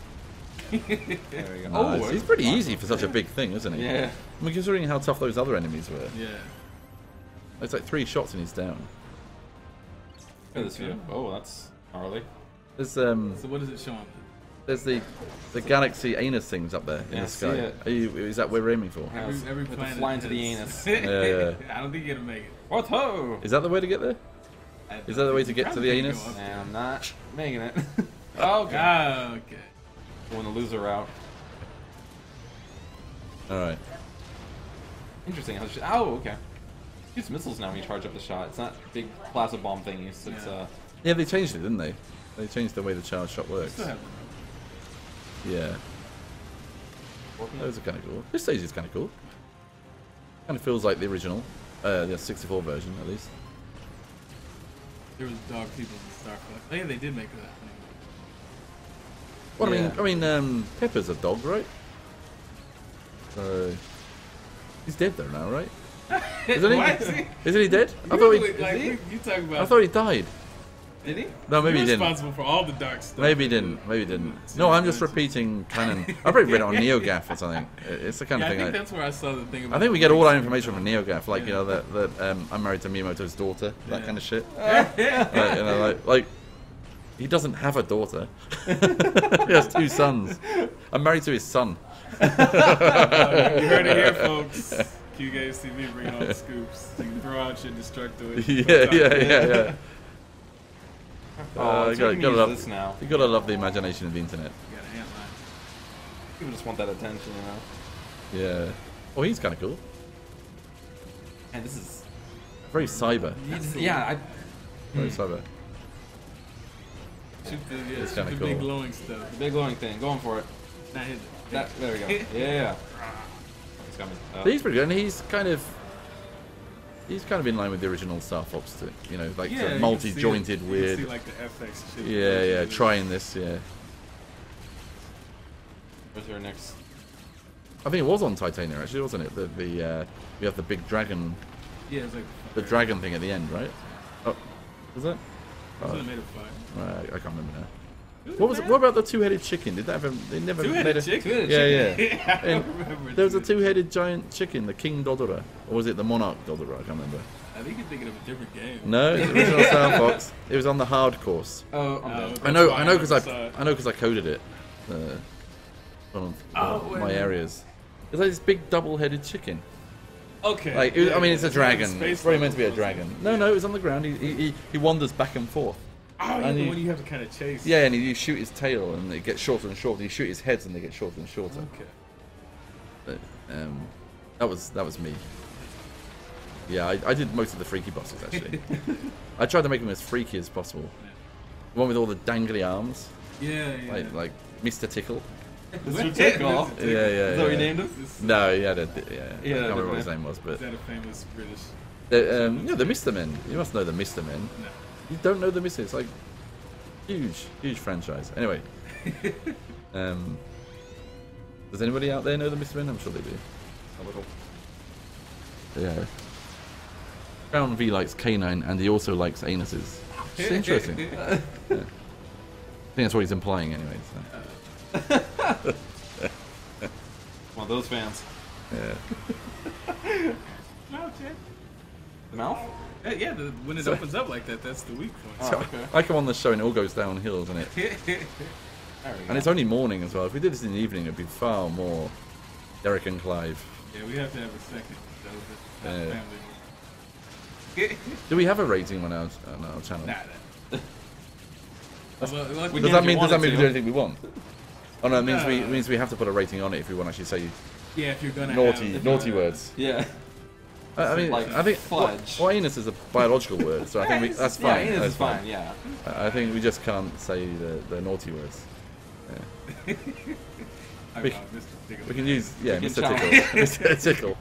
There we go. Nice. He's pretty easy for such a big thing, isn't he? Yeah. I mean, considering how tough those other enemies were. Yeah. It's like 3 shots and he's down. Look at this view. Oh, that's gnarly. There's So what is it showing? There's the galaxy anus things up there in Yeah, the see sky. it. Is that what we're aiming for? Yeah. Every With the planet fly into the has- anus. Yeah. I don't think you're gonna make it. What ho? Is that the way to get there? Is that the way to get to the anus? And I'm not making it. Oh, okay. Ah, okay. Going the loser route. Alright. Interesting. How oh, okay. Use missiles now when you charge up the shot. It's not big plasma bomb thingies. It's Yeah, they changed it, didn't they? They changed the way the charge shot works. Still have Yeah. Those are kind of cool. This stage is kind of cool. Kind of feels like the original. The 64 version, at least. There was dog people in Star Fox. Oh yeah, they did make that. Well, Yeah. I mean, Pepper's a dog, right? So he's dead though now, right? Isn't he? Why is he? Isn't he dead? I You talk about. I thought he died. Did he? No, maybe he You're didn't. responsible for all the dark stuff. Maybe he didn't. Maybe he didn't. No, I'm just repeating canon. I probably read it on NeoGAF or something. It's the kind Yeah, of I thing. think that's where I saw the thing about. I think we get all our information from NeoGAF, like you know that I'm married to Miyamoto's daughter, that Yeah. kind of shit. Like, you know, like he doesn't have a daughter. He has 2 sons. I'm married to his son. You heard it here, folks. Q Games TV bring all the scoops. You can throw out your destructoid. Yeah. Oh, You it's making me gotta use love. this now. You gotta love the imagination of the internet. You got an ant line. People just want that attention, you know. Yeah. Oh, he's kind of cool. And this is. Very cyber. Yeah, Very cyber. Shoot the, It's shoot kinda the big cool. glowing stuff. the big glowing thing. Going for it. Not hit That, there we go. Yeah. It's coming. He's pretty good, and he's kind of in line with the original Star Fox, too. You know, like Yeah, the you can multi-jointed, see it. weird. You can see like the FX shit. Yeah, trying this, yeah. Where's our next? I think it was on Titania, actually, wasn't it? We have the big dragon Yeah, it's like the dragon thing at the end, right? Oh, was that? Wasn't it made of fire? I can't remember now. What about the two-headed chicken? Did that ever? They never made Two-headed a chicken? Yeah, yeah. Yeah, I And remember there was a two-headed two-headed giant chicken, the King Dodora, or was it the Monarch Dodora? I can't remember. I think you're thinking of a different game. No, it was the original Star Fox. It was on the hard course. Oh, I'm Oh, dead. that's I know, why I know, because never saw it. I coded it. One of Oh, my areas. It's like this big double-headed chicken. Okay. Like, yeah, I mean, it's a like dragon. space It's probably meant to be a levels. dragon. No, it was on the ground. He wanders back and forth. Oh, yeah, And the you- one you have to kind of chase. Yeah, and you shoot his tail, and it gets shorter and shorter. You shoot his heads, and they get shorter and shorter. Okay. But, that was me. Yeah, I did most of the freaky bosses actually. I tried to make them as freaky as possible. The one with all the dangly arms, Yeah, yeah. like Mr. Tickle. Mr. Tickle. Yeah, yeah. Is that what you yeah. named him? No, he had a I Yeah, can't remember what his different. name was, but Is that a famous British? yeah, the Mr. Men. You must know the Mr. Men. No. You don't know the Mr. It's like huge franchise. Anyway, does anybody out there know the Mr. Men? I'm sure they do. A little. Yeah. Crown V likes canine, and he also likes anuses. It's interesting. Yeah. I think that's what he's implying, anyway. So. One of those fans. Yeah. No, Jay. The mouth? Yeah, when it So- opens up like that, that's the weak point. Oh, okay. I come on the show and it all goes downhill, doesn't it? There we go. And it's only morning as well. If we did this in the evening, it'd be far more Derek and Clive. Yeah, we have to have a second. That was Yeah. family. Do we have a rating on our channel? Nah, nah. Well, We Does can that if mean you we wanted can do to. anything we want? Oh no, it means No. we have to put a rating on it if we want to actually say yeah, if you're gonna have, naughty words. Yeah. I mean, Like I think fudge. well, anus is a biological word, so I think that's Yeah, fine. anus That's is fine, yeah. I think we just can't say the naughty words. I we- know, Mr. Tickle. We can use We can Mr. challenge. Tickle, Mr. Tickle,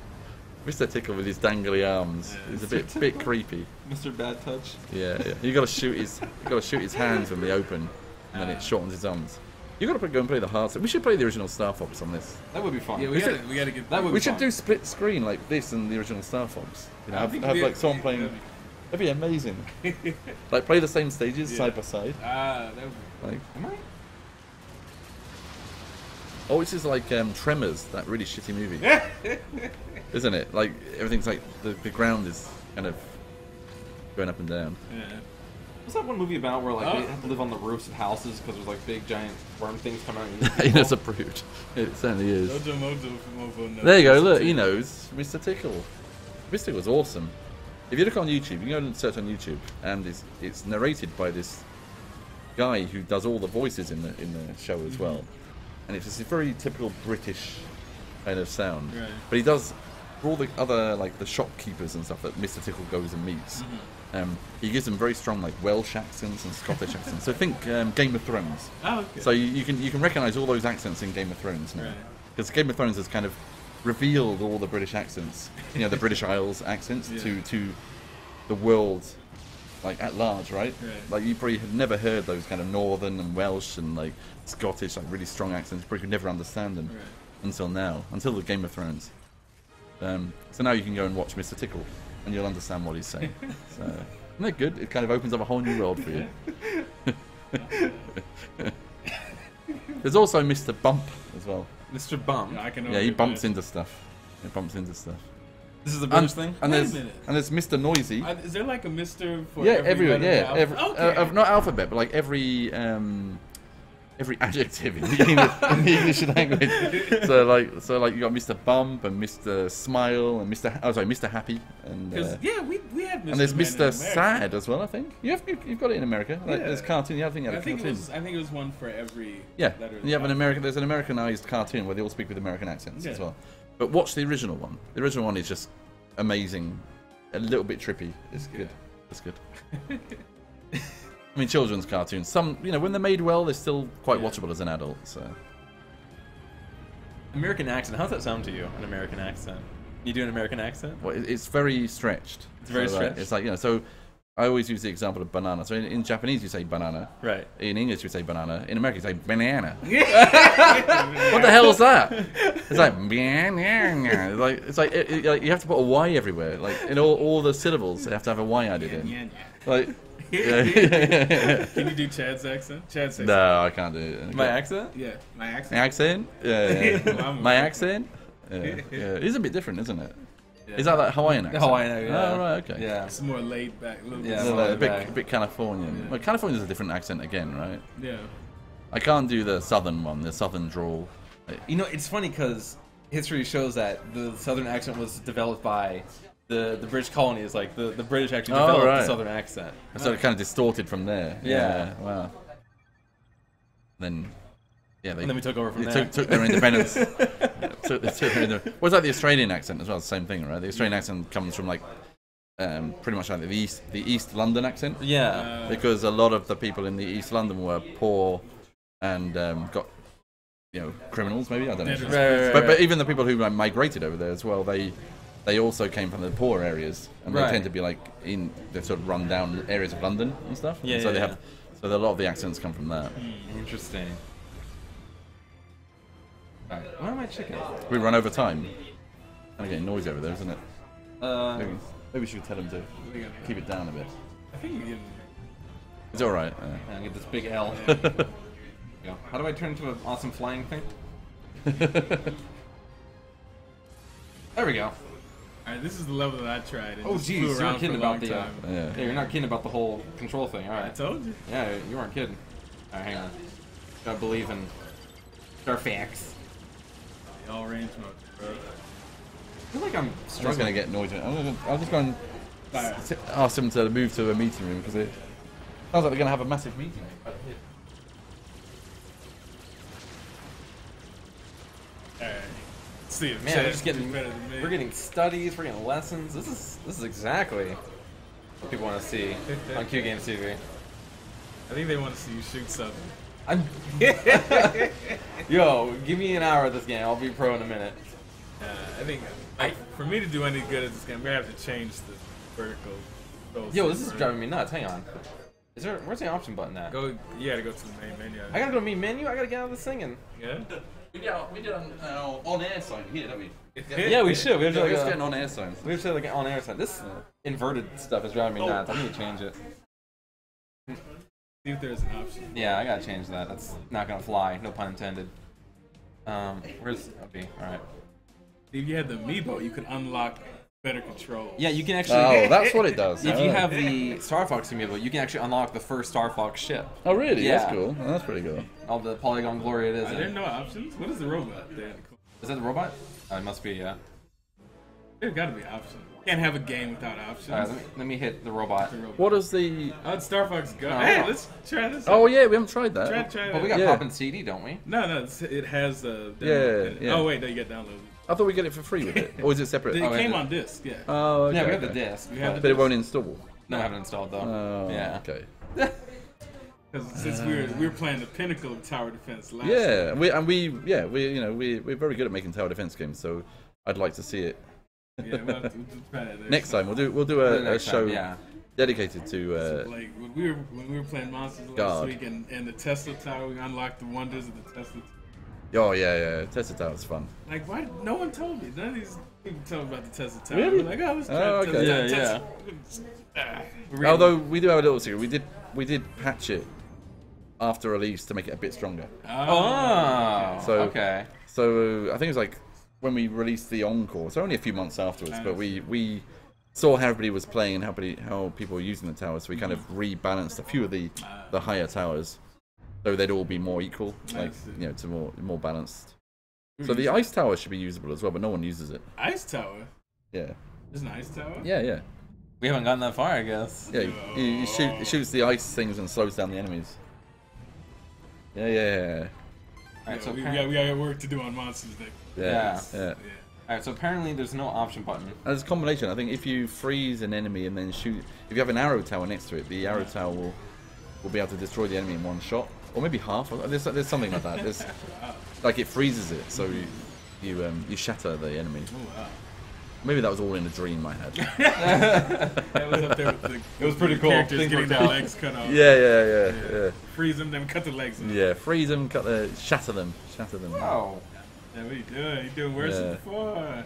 Mr. Tickle with his dangly arms. Yeah, He's a Mr. bit creepy. Mr. Bad Touch. Yeah. You got to shoot his hands when they open, and then it shortens his arms. You got to go and play the hard stuff. We should play the original Star Fox on this. That would be fun. Yeah, we gotta get That would We be should fun. do split screen like this and the original Star Fox. You know, I have think like someone playing. That'd be amazing. Like play the same stages Yeah. side by side. That would Like, Am I? oh, this is like Tremors, that really shitty movie, isn't it? Like everything's like the ground is kind of going up and down. yeah. What's that one movie about where like Oh. they have to live on the roofs of houses because there's like big giant worm things coming out? And eating It's people? approved. It certainly is. Mojo Mojo knows. There you go. Mr. Look, he Tickle. knows Mr. Tickle. Mr. Tickle's awesome. If you look on YouTube, you can go and search on YouTube, and it's narrated by this guy who does all the voices in the show as well, and it's just a very typical British kind of sound. Right. But he does for all the other like the shopkeepers and stuff that Mr. Tickle goes and meets. He gives them very strong like Welsh accents and Scottish accents. So think Game of Thrones. Oh, okay. So you can recognise all those accents in Game of Thrones now, Right. because Game of Thrones has kind of revealed all the British accents, you know, the British Isles accents Yeah. to the world, like at large, right? Right. Like you probably had never heard those kind of Northern and Welsh and like Scottish, like really strong accents. You probably could never understand them Right. until now, until the Game of Thrones. So now you can go and watch Mr. Tickle, and you'll understand what he's saying. So isn't that good? It kind of opens up a whole new world for you. There's also Mr. Bump as well. Mr. Bum. Yeah, I can Yeah, he only bumps imagine. into stuff. He bumps into stuff. This is a British thing. And Wait a there's minute. Mr. Noisy. Is there like a Mister for Yeah, every everywhere. letter Yeah, of the alphabet? Okay. not alphabet, but like every adjective in the English language. So like you got Mr. Bump and Mr. Smile and Mr. Happy and Because yeah, we had Mr. and there's Man in Mr. America. Sad as well. I think you've got it in America. Like, Yeah. there's cartoon. I think you have I a think cartoon. I think it was one for every Yeah, letter. of and you have the an American. There's an Americanized cartoon where they all speak with American accents as Yeah. well. But watch the original one. The original one is just amazing, a little bit trippy. It's good. It's good. I mean, children's cartoons. Some, you know, when they're made well, they're still quite Yeah. watchable as an adult. So American accent. How's that sound to you? An American accent. You do an American accent? well, it's very stretched. It's very So, like, stretched? It's like, you know, so I always use the example of banana. So in Japanese you say banana. Right. In English you say banana. In America you say banana. What the hell is that? It's like banana. It's like you have to put a Y everywhere. Like in all the syllables, they have to have a Y added in. Like. Can you do Chad's accent? Chad's accent. No, I can't do it. My accent? Yeah, my accent. Accent? Yeah. Well, My accent? Yeah. It's a bit different, isn't it? Yeah. Is that like Hawaiian accent? Hawaiian, yeah. Oh, right, okay. Yeah. It's more laid back, a little bit. Yeah, So, more a bit, back. a bit Californian. Yeah. Well, California's a different accent again, right? Yeah. I can't do the southern one, the southern drawl. You know, it's funny because history shows that the southern accent was developed by the British colonies. Like the British actually Oh, developed right. the southern accent. So it kind of distorted from there. Yeah. Wow. Then, yeah, they And then we took over from they there. took their independence. took their independence. Well, it's like the Australian accent as well, the same thing, right? The Australian accent comes from like pretty much like the East London accent. Yeah. Because a lot of the people in the East London were poor and got, criminals maybe, I don't know. Right, But even the people who migrated over there as well, they also came from the poor areas, and they Right. tend to be like in the sort of run down areas of London and stuff. Yeah, And so yeah, they yeah. have, so a lot of the accents come from that. Interesting. Alright, where are my chickens? We run over time. Kind of getting noisy over there, isn't it? Uh, Maybe we should tell them to keep it down a bit. I think you can. It's all right. I get this big L. There we go. How do I turn into an awesome flying thing? There we go. Alright, this is the level that I tried. And Oh, just geez, flew you're around not kidding for a long about the. time. Yeah. Yeah, you're not kidding about the whole control thing. All I right. told you. Yeah, you weren't kidding. All right, hang on. Gotta believe in Starfax. The all range mode, bro. I feel like I'm I'm just struggling. gonna get noisy. I'll just go and Fire. ask them to move to a meeting room because it sounds like they're gonna have a massive meeting. Alright. See if Man, Chad we're just getting is better than me. we're getting studies, we're getting lessons. This is exactly what people want to see on Q Games TV. I think they want to see you shoot something. I'm Yo, give me an hour of this game. I'll be pro in a minute. I think for me to do any good at this game, I'm gonna have to change the vertical. control Yo, this is system. driving me nuts. Hang on. Where's the option button at? Go. You gotta go to the main menu. I gotta go to main menu. I gotta get out of the singing. Yeah. We did an on-air sign here, don't we? Yeah, we should. We have to Let's like get an on-air sign. we have to like an on-air side. This inverted stuff is driving me nuts. I need to change it. See if there's an option. Yeah, I gotta change that. That's not gonna fly. No pun intended. Where's okay? All right. If you had the amiibo, you could unlock better control. Yeah, you can actually. Oh, that's what it does. If you Oh. have the Star Fox amiibo, you can actually unlock the first Star Fox ship. Oh, really? Yeah. That's cool. Oh, that's pretty cool. All the Polygon glory it is. Are there no options? What is the robot there? Is that the robot? Oh, it must be. Yeah. There's gotta be options. Can't have a game without options. All right, let me hit the robot. The robot. What is the? Oh, it's Star Fox Go. No. Hey, let's try this. Oh yeah, we haven't tried Try that. But we got Yeah. Pop and CD, don't we? No, it has a. Yeah, yeah. Oh wait, no, you got downloaded. I thought we get it for free with it, or is it separate? It Oh, came yeah. on disc, yeah. Oh, okay. Yeah, we have the okay. disc. We have but But it won't install. no, I haven't installed though. Oh, Yeah. Okay. Because since we were playing the pinnacle of tower defense last Yeah, we're very good at making tower defense games, so I'd like to see it. Yeah, we'll have to try that Next time we'll do The a next show time, yeah. dedicated to Like when we were playing Monsters last God. week and the Tesla Tower, we unlocked the wonders of the Tesla. oh yeah, Tesla Tower's fun. Like why? No one told me. None of these people told me about the Tesla Tower. Really? We're like, oh, let's try Oh, the okay. Tesla Yeah, Tesla. Although we do have a little secret, we did patch it after release to make it a bit stronger. Oh. So- Okay. So I think it was like when we released the Encore, so only a few months afterwards, but we saw how everybody was playing and how people were using the towers, so we kind of rebalanced a few of the higher towers, so they'd all be more equal, like to more balanced. So the ice tower should be usable as well, but no one uses it. Ice Tower. Yeah, There's an Ice Tower. yeah. We haven't gotten that far, I guess. Yeah, it shoots the ice things and slows down the enemies. Yeah. All right, so we apparently, got work to do on Monsters Day. Yeah. Yeah. all right, so apparently there's no option button. And there's a combination. I think if you freeze an enemy and then shoot, if you have an arrow tower next to it, the arrow tower will be able to destroy the enemy in one shot, or maybe half. There's something like that. Like it freezes it, so you shatter the enemy. Oh wow. Maybe that was all in a dream I had. That was up there with the, It was pretty cool. characters Things getting worked their out. legs cut off. Yeah. Freeze them, then cut the legs off. Yeah, freeze them, shatter them. Oh. Yeah, what are you doing? You're doing worse than Yeah. before.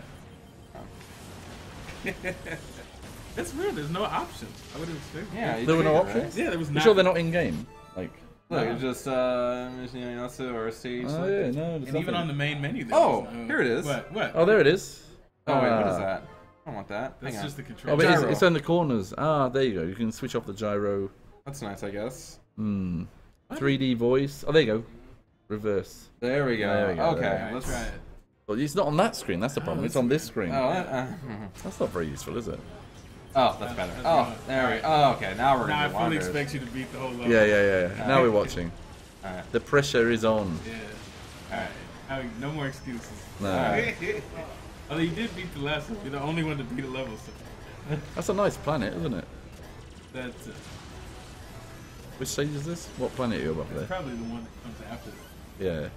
That's weird. There's no options. I would have expected. Yeah. you There were no triggered, options? Yeah, there was You not. sure they're not in game? Like, Right? Look, it's just Michinoyasu or stage. oh like yeah, this. no. And even on the main menu, there Oh, was no... here it is. What? Oh, there it is. Oh wait, what is Ah. that? I don't want that. That's Hang on. just the Oh, control. but Gyro. it's on the corners. Ah, there you go. You can switch off the gyro. That's nice, I guess. 3D voice. Oh, there you go. Reverse. There we go. There we go, Okay, there. Alright, let's try it. Well, it's not on that screen. That's the problem. It's on this screen. Oh, That's not very useful, is it? oh, that's better. That's Oh, good. there we. Oh, okay. Now we're Now I gonna do fully wonders. expect you to beat the whole level. Yeah. Now we're watching. Alright. The pressure is on. Yeah. Alright. No more excuses. No. Alright. Although you did beat the last one. You're the only one to beat a level, so That's a nice planet, isn't it? that's Which stage is this? What planet are you up there? probably the one that comes after this. Yeah.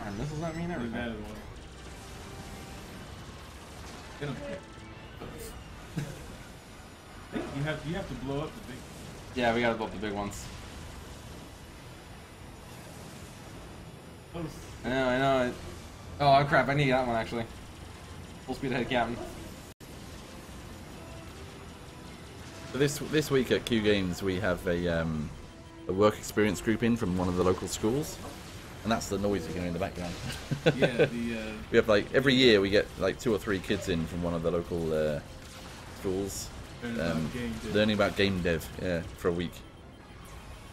And this does not mean Really everything. bad one. Get 'em. You have to blow up the big. Yeah, we gotta blow up the big ones. Oh, I know. Oh crap! I need that one actually. Full speed ahead, Captain. So this week at Q Games we have a work experience group in from one of the local schools, and that's the noise you can hear in the background. yeah, We have like every year we get like 2 or 3 kids in from one of the local schools learning about game dev, yeah, for a week.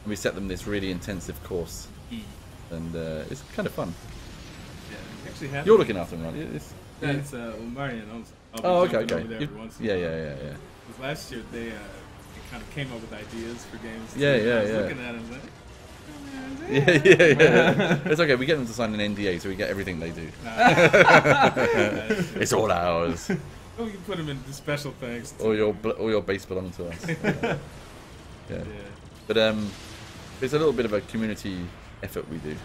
And we set them this really intensive course, and it's kind of fun. Yeah, actually have. You're looking after them, right? It's, That's Marian owns it. I'll be oh, okay, jumping okay. over there You- every once in a yeah. while. 'Cause last year they kind of came up with ideas for games. Yeah, too. yeah, I was yeah. looking at them like. Yeah. It's okay. We get them to sign an NDA, so we get everything they do. It's all ours. Oh, you can put them in the special things. All your base belong to us. Yeah. Yeah. But it's a little bit of a community effort we do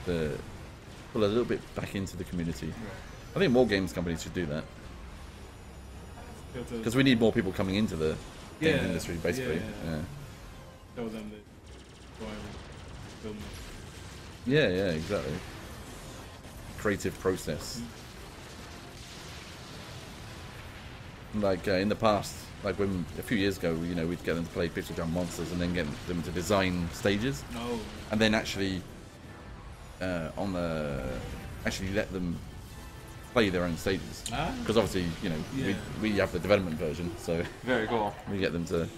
to pull a little bit back into the community. I think more games companies should do that because we need more people coming into the games industry, basically. Yeah. Show them that going film. Yeah, exactly. Creative process. Like in the past, like when a few years ago, we'd get them to play Pixel Jump Monsters and then get them to design stages, No. and then actually actually let them play their own stages. Ah. Because obviously, Yeah. we have the development version, so Very cool. we get them to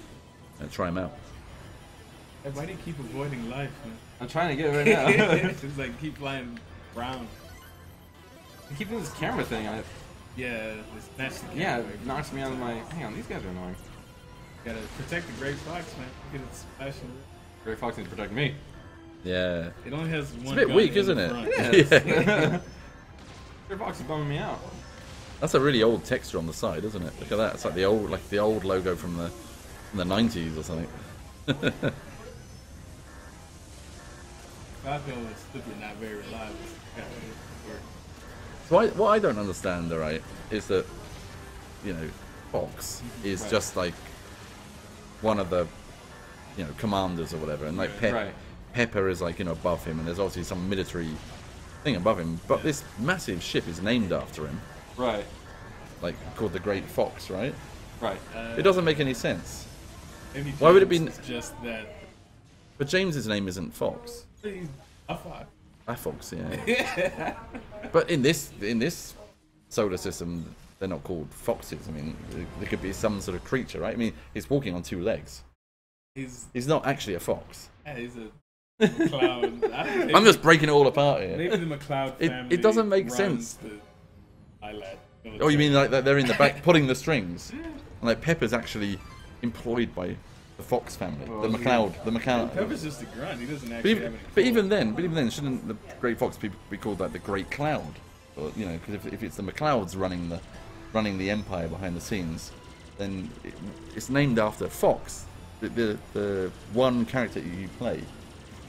try them out. Hey, why do you keep avoiding life, man? I'm trying to get it right now. It's like keep flying brown. I keep doing this camera thing on it. Yeah, it's that's the game. Yeah, it knocks me out of my. Hang on, these guys are annoying. Gotta protect the Great Fox, man. Look at its splashing. Gray Fox needs to protect me. Yeah. It only has one. It's a bit gun weak, in isn't the it? front. Yes. Gray Fox is bumming me out. That's a really old texture on the side, isn't it? Look at that. It's like the old logo from the 90s or something. Falco is stupid, not very reliable. Gotta work. So what I don't understand, alright, is that Fox is Right. just like one of the commanders or whatever, and like Right. Pepper is like above him, and there's obviously some military thing above him. But this massive ship is named after him, Right. like called the Great Fox, right? Right. It doesn't make any sense. Maybe Why would it James be- is just that? But James's name isn't Fox. He's a fox. Fox, yeah. But in this solar system, they're not called foxes. I mean, there could be some sort of creature, right? I mean, he's walking on 2 legs. He's He's not actually a fox. he's a McLeod. I don't think I'm just breaking it all apart here. maybe the McLeod It- family. it doesn't make runs sense. The ILAT Oh, you mean like that they're in the back pulling the strings? And like Pepper's actually employed by the Fox family, Well, the McLeod. Pepper's just a grunt. He doesn't But actually even, have any. but even then, shouldn't the Great Fox be called like the Great Cloud? Or, because if it's the McLeods running the empire behind the scenes, then it's named after Fox, the one character you play,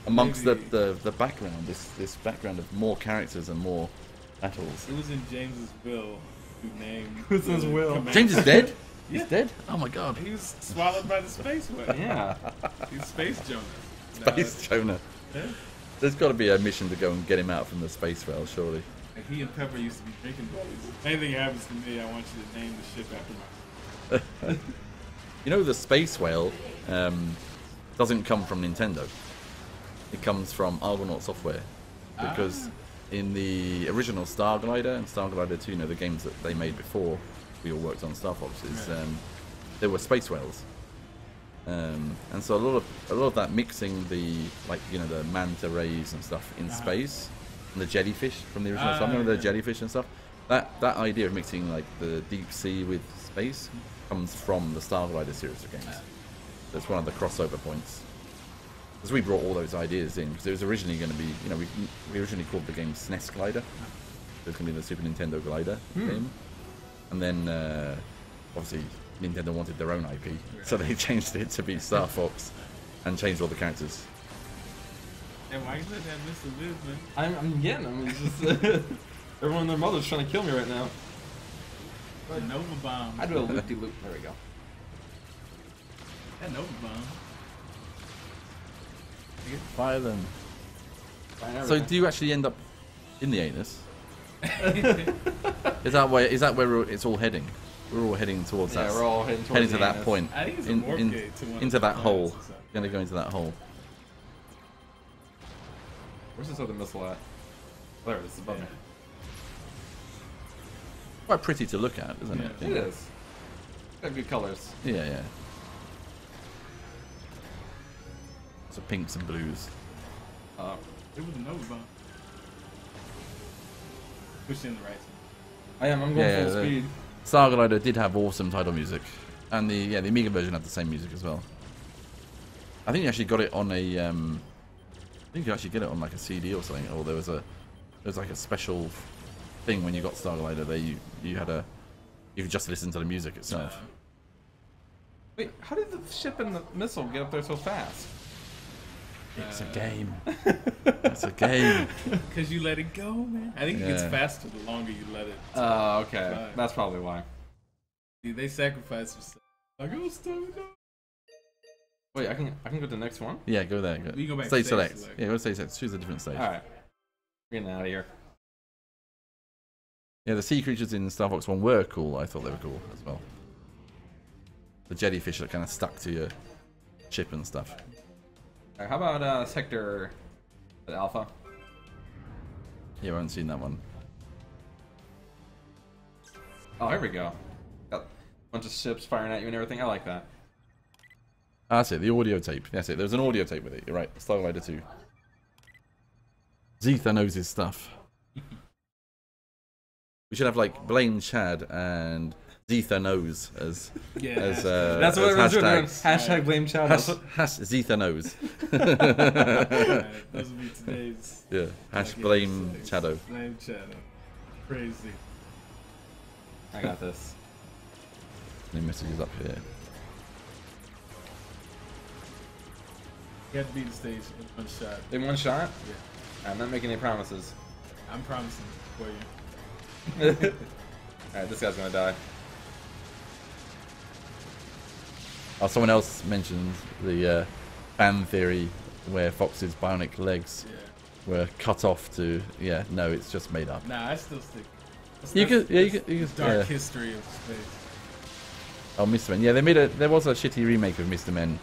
amongst Maybe- the background, this background of more characters and more battles. It was in James's will name. Who's his Will? Commander. James is dead? Yeah. He's dead? Oh my god. He was swallowed by the space whale. Yeah. He's Space Jonah. Space Jonah. Yeah. There's got to be a mission to go and get him out from the space whale, surely. Like he and Pepper used to be drinking buddies. Anything happens to me, I want you to name the ship after my. You know, the space whale doesn't come from Nintendo. It comes from Argonaut Software. Because in the original Star Glider and Star Glider 2, you know, the games that they made before we all worked on Star Foxes, there were space whales. And so a lot of that mixing the, like, you know, the manta rays and stuff in space, and the jellyfish from the original stuff. Remember the jellyfish and stuff? That idea of mixing like the deep sea with space comes from the Star Glider series of games. That's one of the crossover points. Because we brought all those ideas in, because it was originally going to be, you know, we originally called the game SNES Glider. It was going to be the Super Nintendo Glider game. And then, obviously, Nintendo wanted their own IP, so they changed it to be Star Fox and changed all the characters. And why you let that Mr. Viz, man? I'm getting them. It's just everyone and their mother's trying to kill me right now. That Nova Bomb. I do a loop-de-loop. There we go. That Nova Bomb. Fire them. Fine, So do you actually end up in the anus? Is that where it's all heading? We're all heading towards that. Yeah, we're all heading towards to that anus. point. I think it's a warp gate to one into of the that hole. planets or something. Gonna go into that hole. Where's this other missile at? There it is, above me. Quite pretty to look at, isn't it? It is. Got good colors. Yeah, yeah. So pinks and blues. It was a Nova Bomb. Push in the right. I'm going Yeah, full the- speed. Star Glider did have awesome title music, and the Amiga version had the same music as well. I think you actually got it on a, I think you actually get it on like a CD or something, or there was like a special thing when you got Star Glider. There you could just listen to the music itself. Wait, how did the ship and the missile get up there so fast? It's a game. It's a game. Because you let it go, man. I think it gets Yeah. faster the longer you let it. Okay. Right. That's probably why. See, they sacrifice for stuff. Like, oh, stop it. Wait, I can go to the next one? Yeah, go there. Go. We go back to Stage stage select. select. Yeah, go to stage select. Choose a different stage. Alright. We're getting out of here. Yeah, the sea creatures in Star Fox 1 were cool. I thought they were cool as well. The jellyfish that kind of stuck to your ship and stuff. Alright, how about Sector Alpha? Yeah, I haven't seen that one. Oh, here we go. Got a bunch of ships firing at you and everything. I like that. Ah, that's it, the audio tape. That's it, there's an audio tape with it. You're right, Star Glider 2. Zetha knows his stuff. We should have like Blaine Chad and Zetha knows as That's as what everyone's doing. hashtags. Hashtag blame Chad. Zetha knows. Alright, those will be today's. Yeah. Hash blame Shadow. Blame Shadow. Crazy. I got this. Any messages up here? You have to beat the stage in one shot. In one shot? Yeah. I'm not making any promises. I'm promising for you. Alright, this guy's gonna die. Oh, someone else mentioned the fan theory where Fox's bionic legs Yeah. were cut off to. Yeah, no, it's just made up. Nah, I still stick. You That's- could, yeah, you that's could, dark yeah. history of space. Oh, Mr. Men. Yeah, there was a shitty remake of Mr. Men.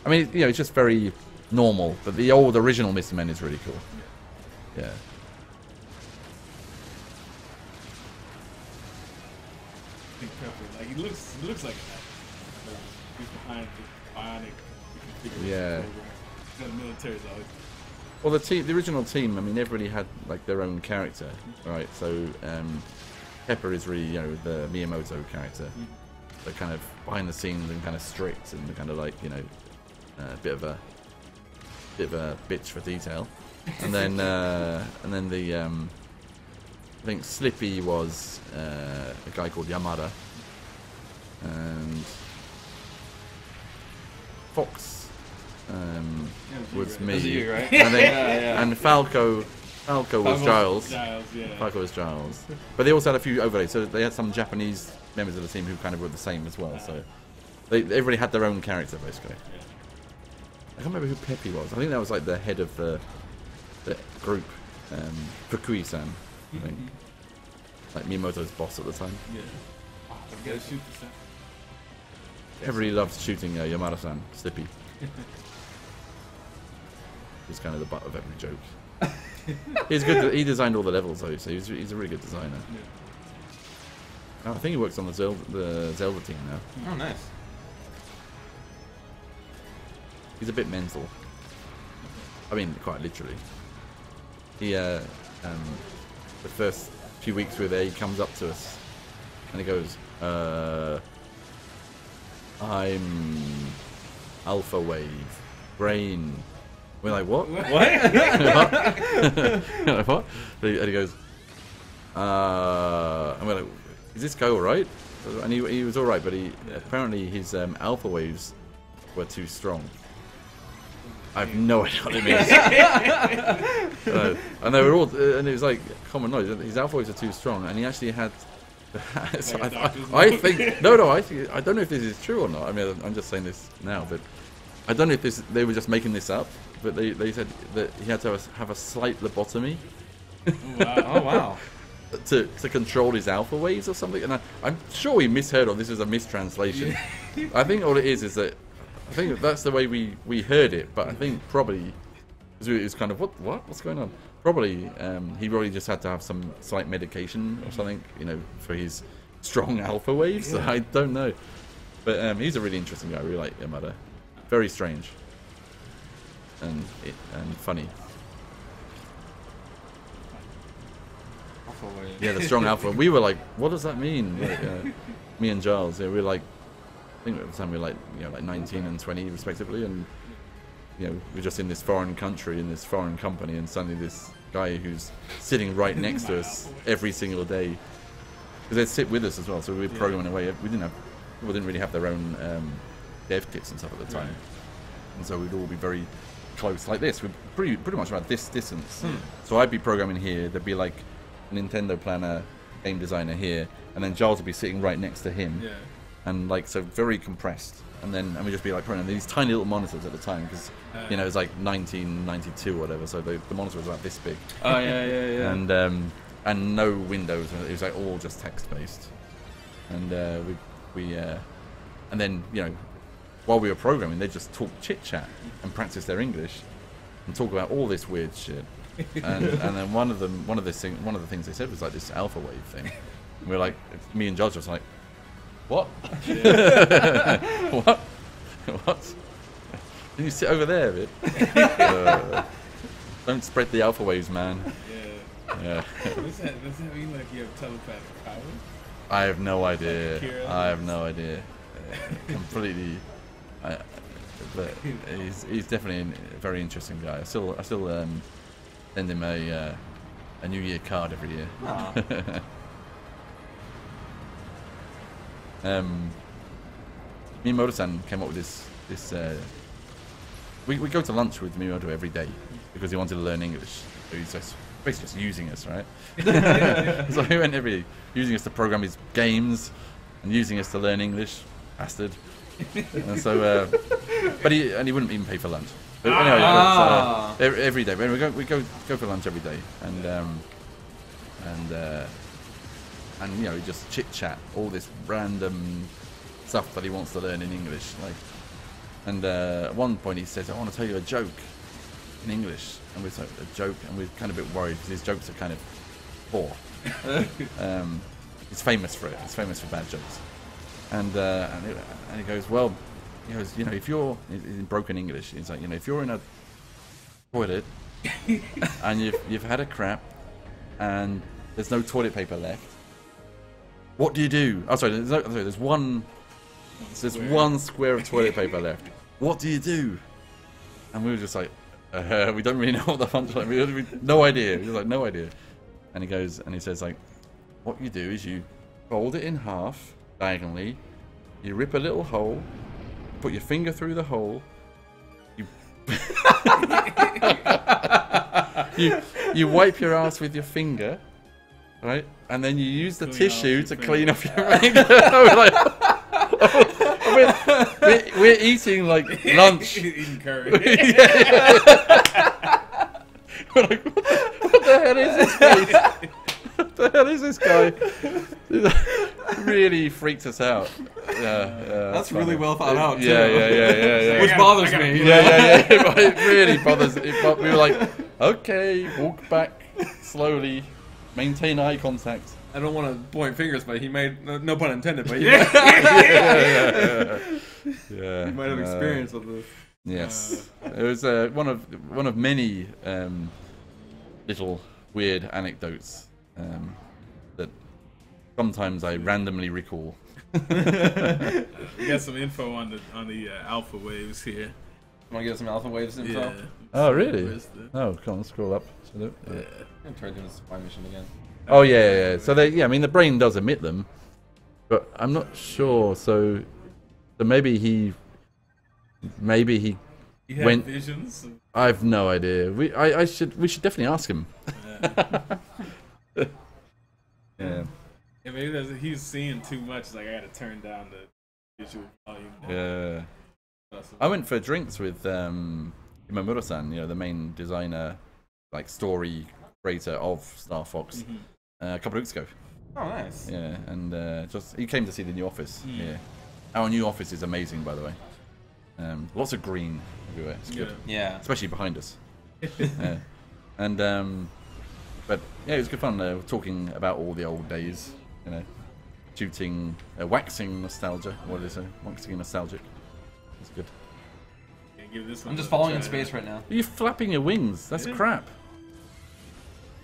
I mean, you know, it's just very normal, but the old original Mr. Men is really cool. Yeah. Big Pepper. Like, he looks like an actor. He's behind the bionic configuration Yeah. program. You know, the military's always. Well, the original team, I mean, everybody had like their own character, right? So Pepper is really, you know, the Miyamoto character, but kind of behind the scenes and kind of strict and kind of like, you know, a bit of a bitch for detail. And then the I think Slippy was a guy called Yamada, and Fox was me. This is you, right? And, then, Yeah. and Falco Falco was Giles. Giles, yeah. Falco was Giles. But they also had a few overlays. So they had some Japanese members of the team who kind of were the same as well. So everybody had their own character, basically. Yeah. I can't remember who Peppy was. I think that was like the head of the group. Fukui-san, I think. Like Miyamoto's boss at the time. Yeah. Oh, I gotta shoot this. Everybody loves shooting Yamada-san, Slippy. He's kind of the butt of every joke. He's good. He designed all the levels though, so he's a really good designer. Yeah. Oh, I think he works on the Zelda team now. Oh, nice. He's a bit mental. I mean, quite literally. He, the first few weeks we were there, he comes up to us and he goes, I'm Alpha Wave, Brain. We're like, what? What? Like, what? And he goes, and we're like, is this guy alright? And he was alright, but apparently his alpha waves were too strong. I have no idea what it means. And they were all, and it was like common knowledge. His alpha waves are too strong, and he actually had. So I think no, I don't know if this is true or not. I mean, I'm just saying this now, but I don't know if they were just making this up. But they said that he had to have a slight lobotomy. Oh wow. To control his alpha waves or something, and I'm sure we misheard or this is a mistranslation. I think all it is that I think that's the way we heard it, but I think probably it was kind of what's going on. Probably he probably just had to have some slight medication or something, for his strong alpha waves. Yeah. I don't know, but he's a really interesting guy. I really like Yamada. Very strange and funny. Yeah, the strong alpha. We were like, what does that mean? Like, me and Giles, we were like, I think at the time we were like 19 and 20 respectively, and we're just in this foreign country, in this foreign company, and suddenly this guy who's sitting right next to us every single day, because they'd sit with us as well, so we were programming away. People didn't really have their own dev kits and stuff at the time, and so we'd all be very close like this. We're pretty much about this distance. So I'd be programming here, there'd be like a Nintendo planner game designer here, and then Giles would be sitting right next to him, and like so very compressed, and we'd just be like programming these tiny little monitors at the time, because it was like 1992 or whatever, so the monitor was about this big. Oh yeah. And no windows, it was like all just text based, and and then while we were programming, they just talk chit chat and practice their English and talk about all this weird shit. And then one of the things they said was like this alpha wave thing. And we were like, me and Josh was like, what? What? Can you sit over there a bit? Don't spread the alpha waves, man. Yeah. Does that mean like you have telepathic powers? I have no idea. Completely. But he's definitely a very interesting guy. I still send him a New Year card every year. Miyamoto-san came up with this. We go to lunch with Miyamoto every day because he wanted to learn English. So he's basically just using us, right? So he went every day, using us to program his games and using us to learn English. Bastard. And so, but he wouldn't even pay for lunch. But anyway, every day we go for lunch every day, and he just chit chat all this random stuff that he wants to learn in English. And at one point he says, "I want to tell you a joke in English," and we're like, "A joke," and we're kind of a bit worried because his jokes are kind of poor. He's famous for it. He's famous for bad jokes. And he goes, well, if you're in broken English, he's like, if you're in a toilet and you've had a crap and there's no toilet paper left, what do you do? Oh, sorry, there's one square of toilet paper left. What do you do? And we were just like, we don't really know what the punchline. We had no idea. We were like, no idea. And he goes and he says like, what you do is you fold it in half. Diagonally, you rip a little hole, put your finger through the you you wipe your ass with your finger, right? And then you use the Clean tissue off to your clean finger. off your finger. We're like, we're eating like lunch. Eating curry. We're like, what the hell is this place? What the hell is this guy? Really freaked us out. Yeah, That's really well thought out, too. Yeah. Which bothers me. you know? Yeah. It really bothers. We were like, okay, walk back slowly, maintain eye contact. I don't want to point fingers, but he made no pun intended. But he Yeah. might have experience with this. Yes, it was one of many little weird anecdotes that sometimes I randomly recall. We got some info on the alpha waves here. Want to get some alpha waves info? Yeah. Oh, really? Where's the- Oh, come on, scroll up. Yeah. I'm gonna try doing the supply mission again. Oh yeah. So I mean, the brain does emit them, but I'm not sure. So maybe he You have went. visions. I've no idea. We should definitely ask him. Yeah. Yeah, maybe he's seeing too much. It's like I gotta turn down the visual volume. Yeah. I went for drinks with Imamura-san, the main designer, like story creator of Star Fox, a couple of weeks ago. Oh, nice. Yeah, and he came to see the new office. Yeah, our new office is amazing, by the way. Lots of green everywhere. It's good, Yeah. especially behind us. Yeah. And but yeah, it was good fun. Talking about all the old days, shooting, waxing nostalgia. What is it? Waxing nostalgic. It's good. Yeah, give this one I'm just a falling in try. space right now. Are you flapping your wings? That's crap.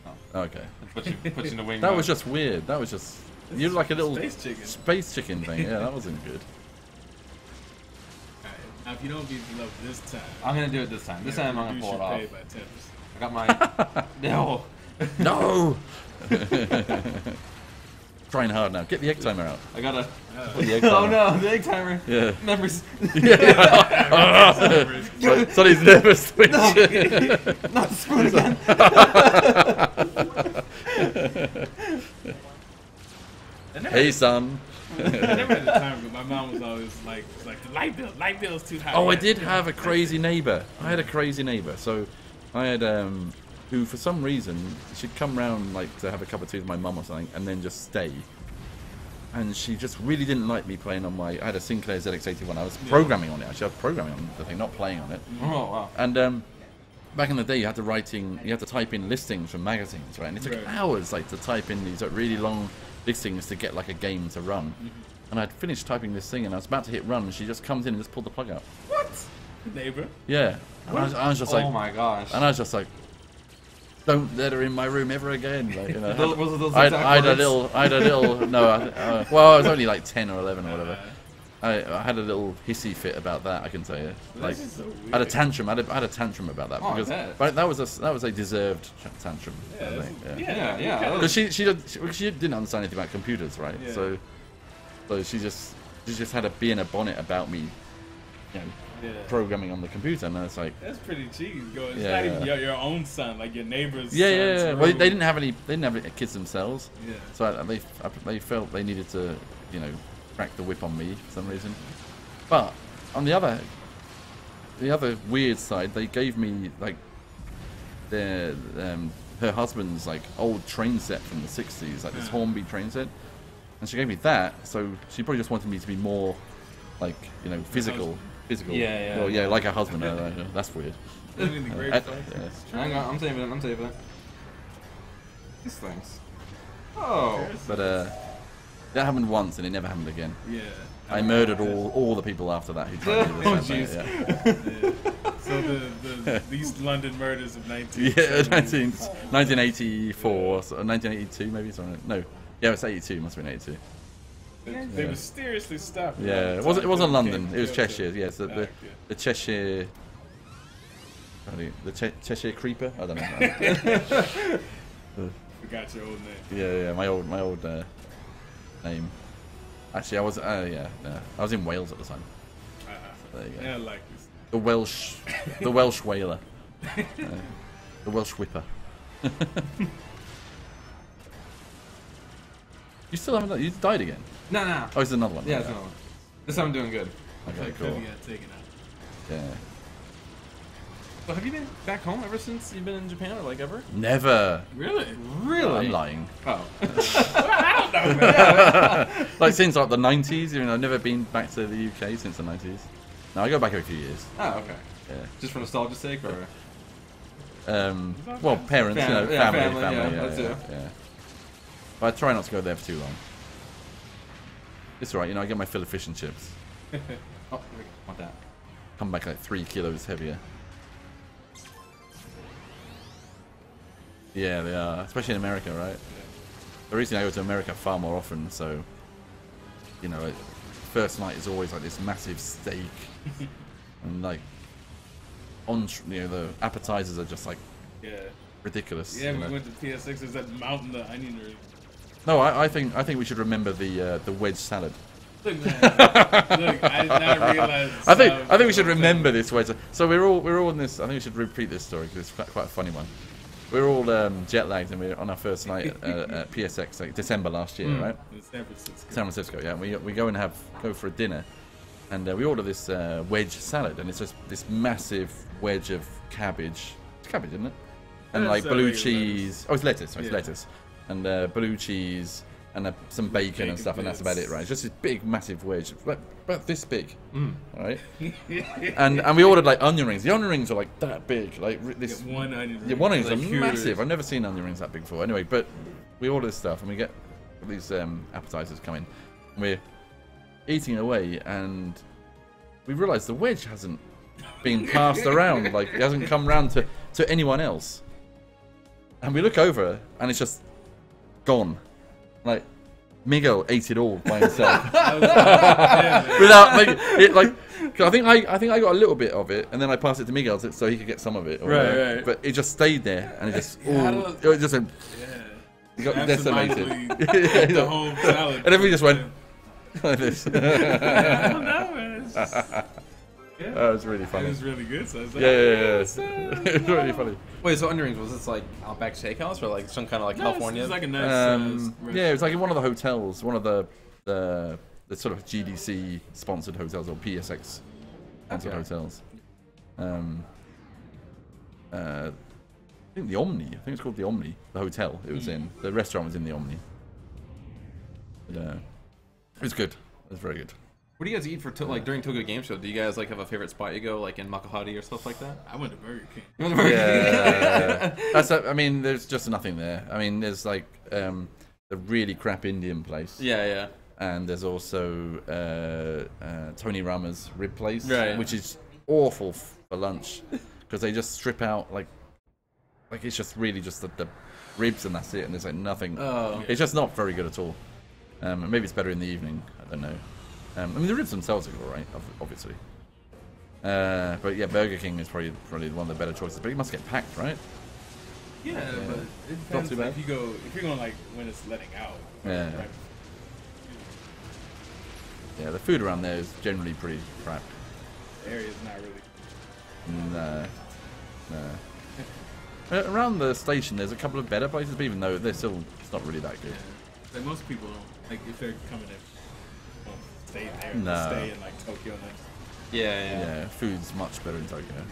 Oh. Okay. Put you in the wing. That mode. was just weird. That was just you're like a little Space chicken. space chicken thing. Yeah, that wasn't good. Alright, now if you don't beat the level this time, I'm gonna do it this time. This time I'm gonna reduce pull it your off. pay by 10%. I got my. No. No. Trying hard now. Get the egg timer out. I gotta. Put the egg Oh timer. no, the egg timer. Yeah. Members. Sonny's nervous twitch. Not the spoon again. Hey, son. I never had the time, but my mom was always like the light bill's too high. Oh, I did have a crazy neighbor. So I had who for some reason she'd come round like to have a cup of tea with my mum or something, and then just stay. And she just really didn't like me playing on I had a Sinclair ZX81. I was programming on it. Actually, I was programming on the thing, not playing on it. Oh wow. And back in the day, you had to type in listings from magazines, right? And it took Right. hours, like, to type in these really long listings to get like a game to run. And I'd finished typing this thing, and I was about to hit run, and she just comes in and just pulled the plug out. What? Neighbor. Yeah. And I was just like, Oh my gosh. and I was just like, don't let her in my room ever again. Like, Was it those I exact had a words? little, no, well, I was only like 10 or 11 or whatever. I had a little hissy fit about that, I can tell you. Like, This is so I had a weird. tantrum. I had a tantrum about that Oh, I because bet. but that was a deserved tantrum. I Yeah, think. Yeah. yeah. Yeah. Because she didn't understand anything about computers, right? Yeah. So she just had a bee in a bonnet about me, Yeah. programming on the computer, and it's like, That's pretty cheesy. It's Yeah. not even your own son, like your neighbor's yeah. son's Well, room. they didn't have any kids themselves, Yeah. so they felt they needed to, crack the whip on me for some reason. But on the other weird side, they gave me like their her husband's like old train set from the 60s, like this Hornby train set, and she gave me that. So she probably just wanted me to be more like physical. Yeah. Well, yeah, like a husband. That's weird. Living the great Uh, places. Hang on, I'm saving it. These things. Oh. But that happened once, and it never happened again. Yeah. I murdered all the people after that who tried to do Oh, the same thing. jeez. Yeah. So these London murders of 19... Yeah, 1984, so 1982 maybe. Sorry, no, yeah, it's 82. Must have been 82. They mysteriously stopped. Yeah, it wasn't London. It was Cheshire. Yeah, so the Cheshire. The Cheshire Creeper. I don't know. Forgot your old name. Yeah, my old name. Actually, I was I was in Wales at the time. There you go. Yeah, I like this. The Welsh whaler, the Welsh whipper. You still haven't. You died again. No, no. Oh, it's another one. Yeah, it's another one. This time I'm doing good. Okay, Like cool. Febby got taken out. Yeah. So have you been back home ever since you've been in Japan, or like ever? Never. Really? Really? I'm lying. Oh. I don't know, man. Like since like the 90s. You know, I've never been back to the UK since the 90s. No, I go back every few years. Oh, okay. Yeah. Just for nostalgia's sake, or? Well, parents, you know, Yeah, family, yeah, yeah, that's it. yeah. But I try not to go there for too long. It's alright, you know, I get my fill of fish and chips. Oh, want that. Come back like 3 kilos heavier. Yeah, they are, especially in America, right? The reason I go to America far more often, so you know, like, first night is always like this massive steak, and like, you know, the appetizers are just like Yeah. ridiculous. Yeah, you we know? went to PSX. There's that mountain, the onion ring. No, I think we should remember the wedge salad. Look, man. Look, I did not realize. I think we should remember this wedge. So we're all in this. I think we should repeat this story because it's quite a funny one. We're all jet lagged and we're on our first night at PSX, like December last year, right? In San Francisco. San Francisco, yeah. We go and go for a dinner, and we order this wedge salad, and it's just this massive wedge of cabbage. It's cabbage, isn't it? And Yeah, like it's blue regular cheese. lettuce. Oh, it's lettuce. Sorry, it's Yeah. lettuce, and blue cheese, and some bacon and Bacon stuff, and that's about bits. it, right? It's just this big, massive wedge, about this big, Mm. all right? and we ordered like onion rings. The onion rings are like that big, like this. Get one onion ring. Yeah, one onions Like are huge. massive. I've never seen onion rings that big before. Anyway, but we order this stuff and we get these appetizers come in. We're eating away and we realise the wedge hasn't been passed around. Like it hasn't come round to anyone else. And we look over and it's just gone. Like Miguel ate it all by himself. Without like it, like 'cause I think I got a little bit of it, and then I passed it to Miguel so he could get some of it. Or Right, whatever. right. But it just stayed there, and it just Yeah, I all don't- it just went, Yeah. it got decimated. Absentmindedly the whole salad. And everybody just went like this. I don't know, man. It's just, yeah. That was really It funny. was really good. So I was like, Yeah. "Oh, It was really funny. Wait, so onion rings, was this like Outback Steakhouse or like some kind of like no, California? It's like a nice. Yeah, it was like in one of the hotels, one of the sort of GDC sponsored hotels or PSX sponsored Okay. hotels. I think the Omni. I think it's called the Omni. The hotel it was in. The restaurant was in the Omni. But, it was good. It was very good. What do you guys eat for like during Tokyo Game Show? Do you guys like have a favorite spot you go, like in Makuhari or stuff like that? I went to Burger King. Yeah, I mean, there's just nothing there. I mean, there's like the really crap Indian place. Yeah. And there's also Tony Rama's rib place, Right. which is awful for lunch because they just strip out like it's just really just the ribs and that's it, and there's like nothing. Oh. It's just not very good at all. Maybe it's better in the evening. I don't know. I mean, the ribs themselves are alright, obviously. But yeah, Burger King is probably one of the better choices. But it must get packed, right? Yeah, but it Not depends. too bad. If you're going like when it's letting out. Yeah. Right. Yeah, the food around there is generally pretty crap. The area's not really. No. Around the station, there's a couple of better places, but even though it's not really that good. Yeah. Like most people don't. Like if they're coming in, won't stay there. No. They'll stay in like Tokyo next. Yeah. Yeah, food's much better in Tokyo,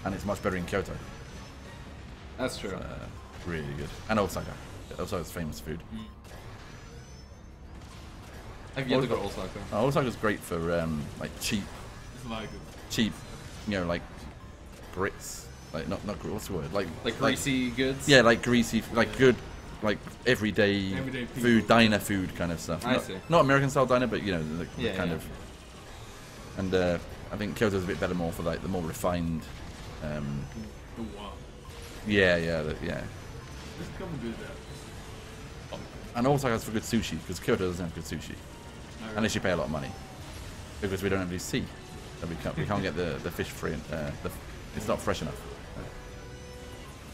and it's much better in Kyoto. That's true. Really good, and Osaka. Osaka's famous food. I've yet to go to Osaka. Osaka's great for like cheap, It's a lot of good. you know, like grits. Like not what's the word? Like Greasy goods. Yeah, like greasy, like good, like everyday Everyday people. food, diner food kind of stuff. I see. Not American style diner, but you know, the Yeah, kind yeah. of. And I think Kyoto's a bit better, more for like the more refined. The one. Yeah. There's a couple good And Osaka's for good sushi because Kyoto doesn't have good sushi unless you pay a lot of money because we don't have any sea. So we can't get the fish free. It's not fresh enough.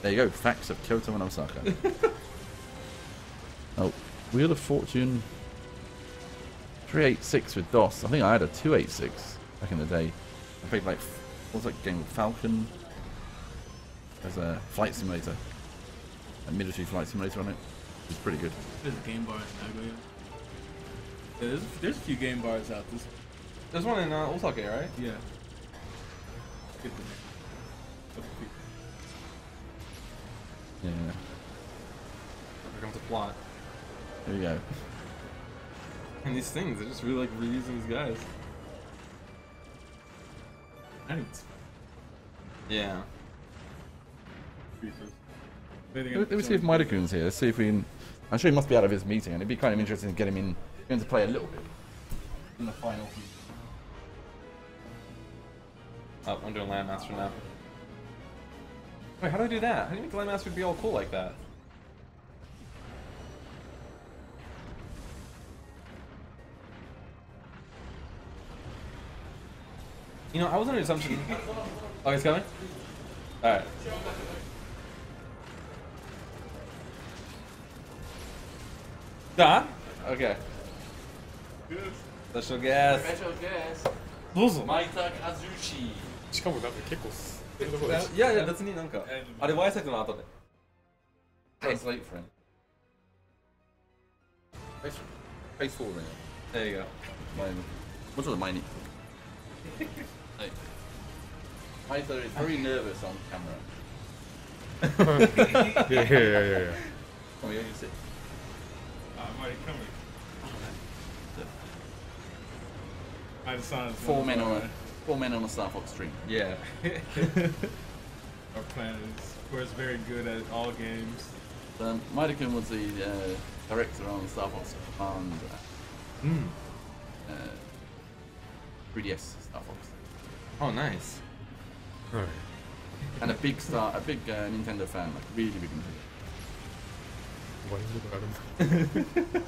There you go. Facts of Kyoto and Osaka. Oh, Wheel of Fortune 386 with DOS. I think I had a 286 back in the day. I played like, what was that game? Falcon. There's a flight simulator. a military flight simulator on it. It's pretty good. There's a game bar in Nagoya. Yeah, there's a few game bars out this. There's one in Osaka, right? Yeah. Get the name. Yeah. Here comes a plot. There you go. And these things, they're just really like reusing these guys. I think it's Yeah. Let me see if Maidakun's here. Let's see if we can. I'm sure he must be out of his meeting, and it'd be kind of interesting to get him in to play a little bit in the final. Oh, I'm doing Landmaster now. Wait, how do I do that? How do you make Landmaster be all cool like that? You know, I was under the assumption. Oh, he's coming? Alright. Da? Okay. Special guest. Special guest. どうぞ。 Maita Kazushi. しかもなんか結構そういうところいやいや、別になんか、あれ、Y サイトの後で。 Translate for him. Face forward. There you go. もうちょっと前に。はい。Maita is very nervous on camera. いやいやいやいやいや Come here, you sit. I'm already coming. I decided Four men on a Star Fox stream. Yeah. our plan is, of course, very good at all games. Maida-kun was the director on Star Fox and 3DS Star Fox. Oh, nice. はい And a big Nintendo fan, like really big Nintendo. 他にことあるん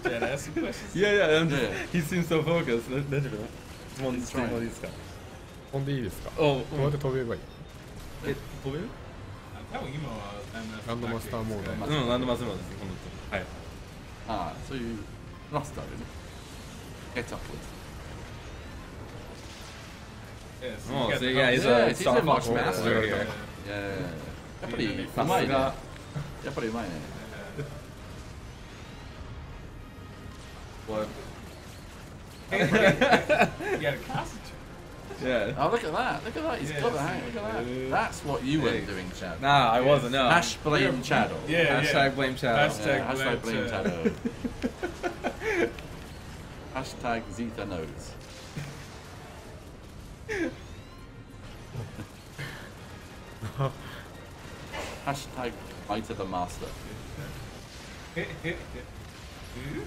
だ Dad, ask some questions. Yeah, yeah, I'm just, Yeah. he seems so focused. 大丈夫質問してもいいですか飛んでいいですかおどうやって飛べばいいえ、飛べる多分今はランドマスターモードうん、ランドマスモードです、今度。はい。 Ah, so you Rasta really. Get upwards. Yes. Oh, you got so the yeah, he's Yeah, a he's Star a Fox master. master Yeah. here. Yeah. やっぱりうさまいね。すが。やっぱりうまいね。 What? You gotta concentrate. Yeah. Oh, look at that. Look at that. He's Yeah, got the hang. Look at that. That's what you Hey. weren't doing, Chad. Nah, I wasn't, no. Hash blame Chado. Yeah, Hashtag blame Shadow. Hashtag Yeah, hashtag blame blame Chado. Hashtag Zeta knows. Hashtag Maita the master. Dude,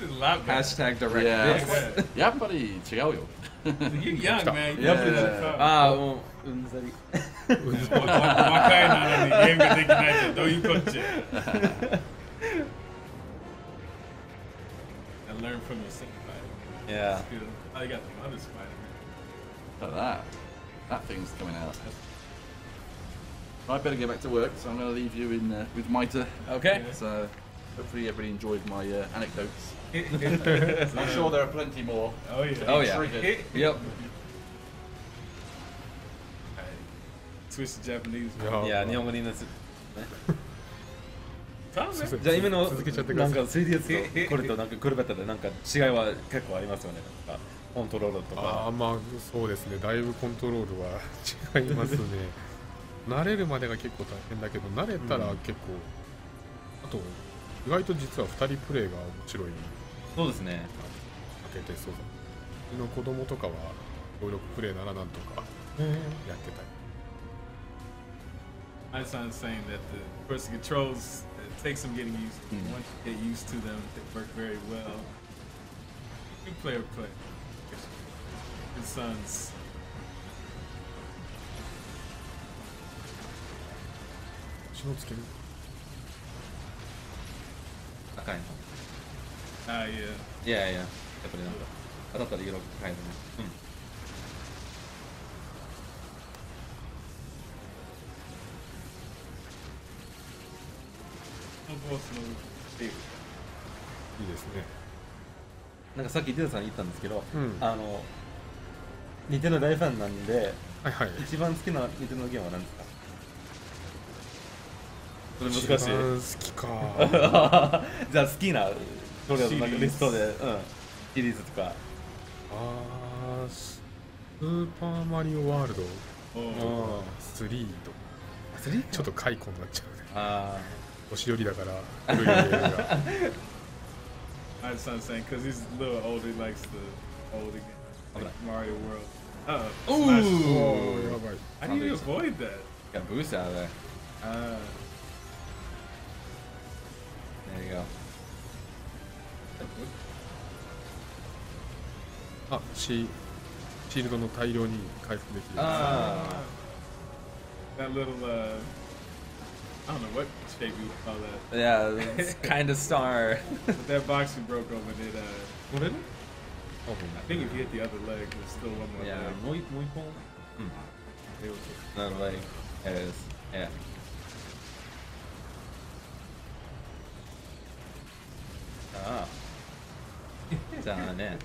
a lot better. Hashtag direct Yeah. dicks. やっぱり違うよ。 You young, man. You Yeah. definitely Ah, もう、うんざり。若いなのにゲームができないってどういうこっちゃ I learned from your Sing Spider. Yeah. Good. Oh, you got the other Spider-Man. Look at that. That thing's coming out. I better get back to work, so I'm going to leave you in with Maita. Okay. So hopefully everybody enjoyed my anecdotes. I'm sure there are plenty more. Oh, yeah. Oh, yeah. Triggered. Yep. Switch to Japanese. いや、日本語になつ。 Tom, man. じゃあ今の続けちゃってくださいなんか 3DS とこれとなんか比べたらなんか違いは結構ありますよね。なんかコントロールとか。ああまあそうですねだいぶコントロールは違いますね慣れるまでが結構大変だけど慣れたら結構、あと意外と実は2人プレイが面白いそうですね。開けてそうだうちの子供とかは協力プレイならなんとかやってたり My son's saying that the person controls it takes some getting used to. Once you get used to them, they work very well. Good player play. His son's 血のつける赤いの。 yeah. いやいや、やっぱりなんか当たったら色変えるね。いいですねなんかさっきデューさん言ったんですけど、うんニテンド大ファンなんで、はいはい一番好きなニテンドゲームは何ですか？それ難しい。一番好きか。じゃあ好きなとりあえずなんかリストで、シリーズとか。スーパーマリオワールドOh. 3と3? ちょっと解雇になっちゃうね。あ年寄りだから古いゲームが。 I just understand because he's a little older. He likes the older games, like Mario World. Ooh. Oh, やばい。 How do you avoid that? got boost out of there. There you go. あ、シールドの大量に回復できる。あ That little, I don't know what shape you would call that. Yeah, it's kind of star. But that box you broke open, it, これね I think if you hit the other leg, there's still one more Yeah, leg. もう一本 It was Another leg. There it is. Yeah. ああ。じゃあね。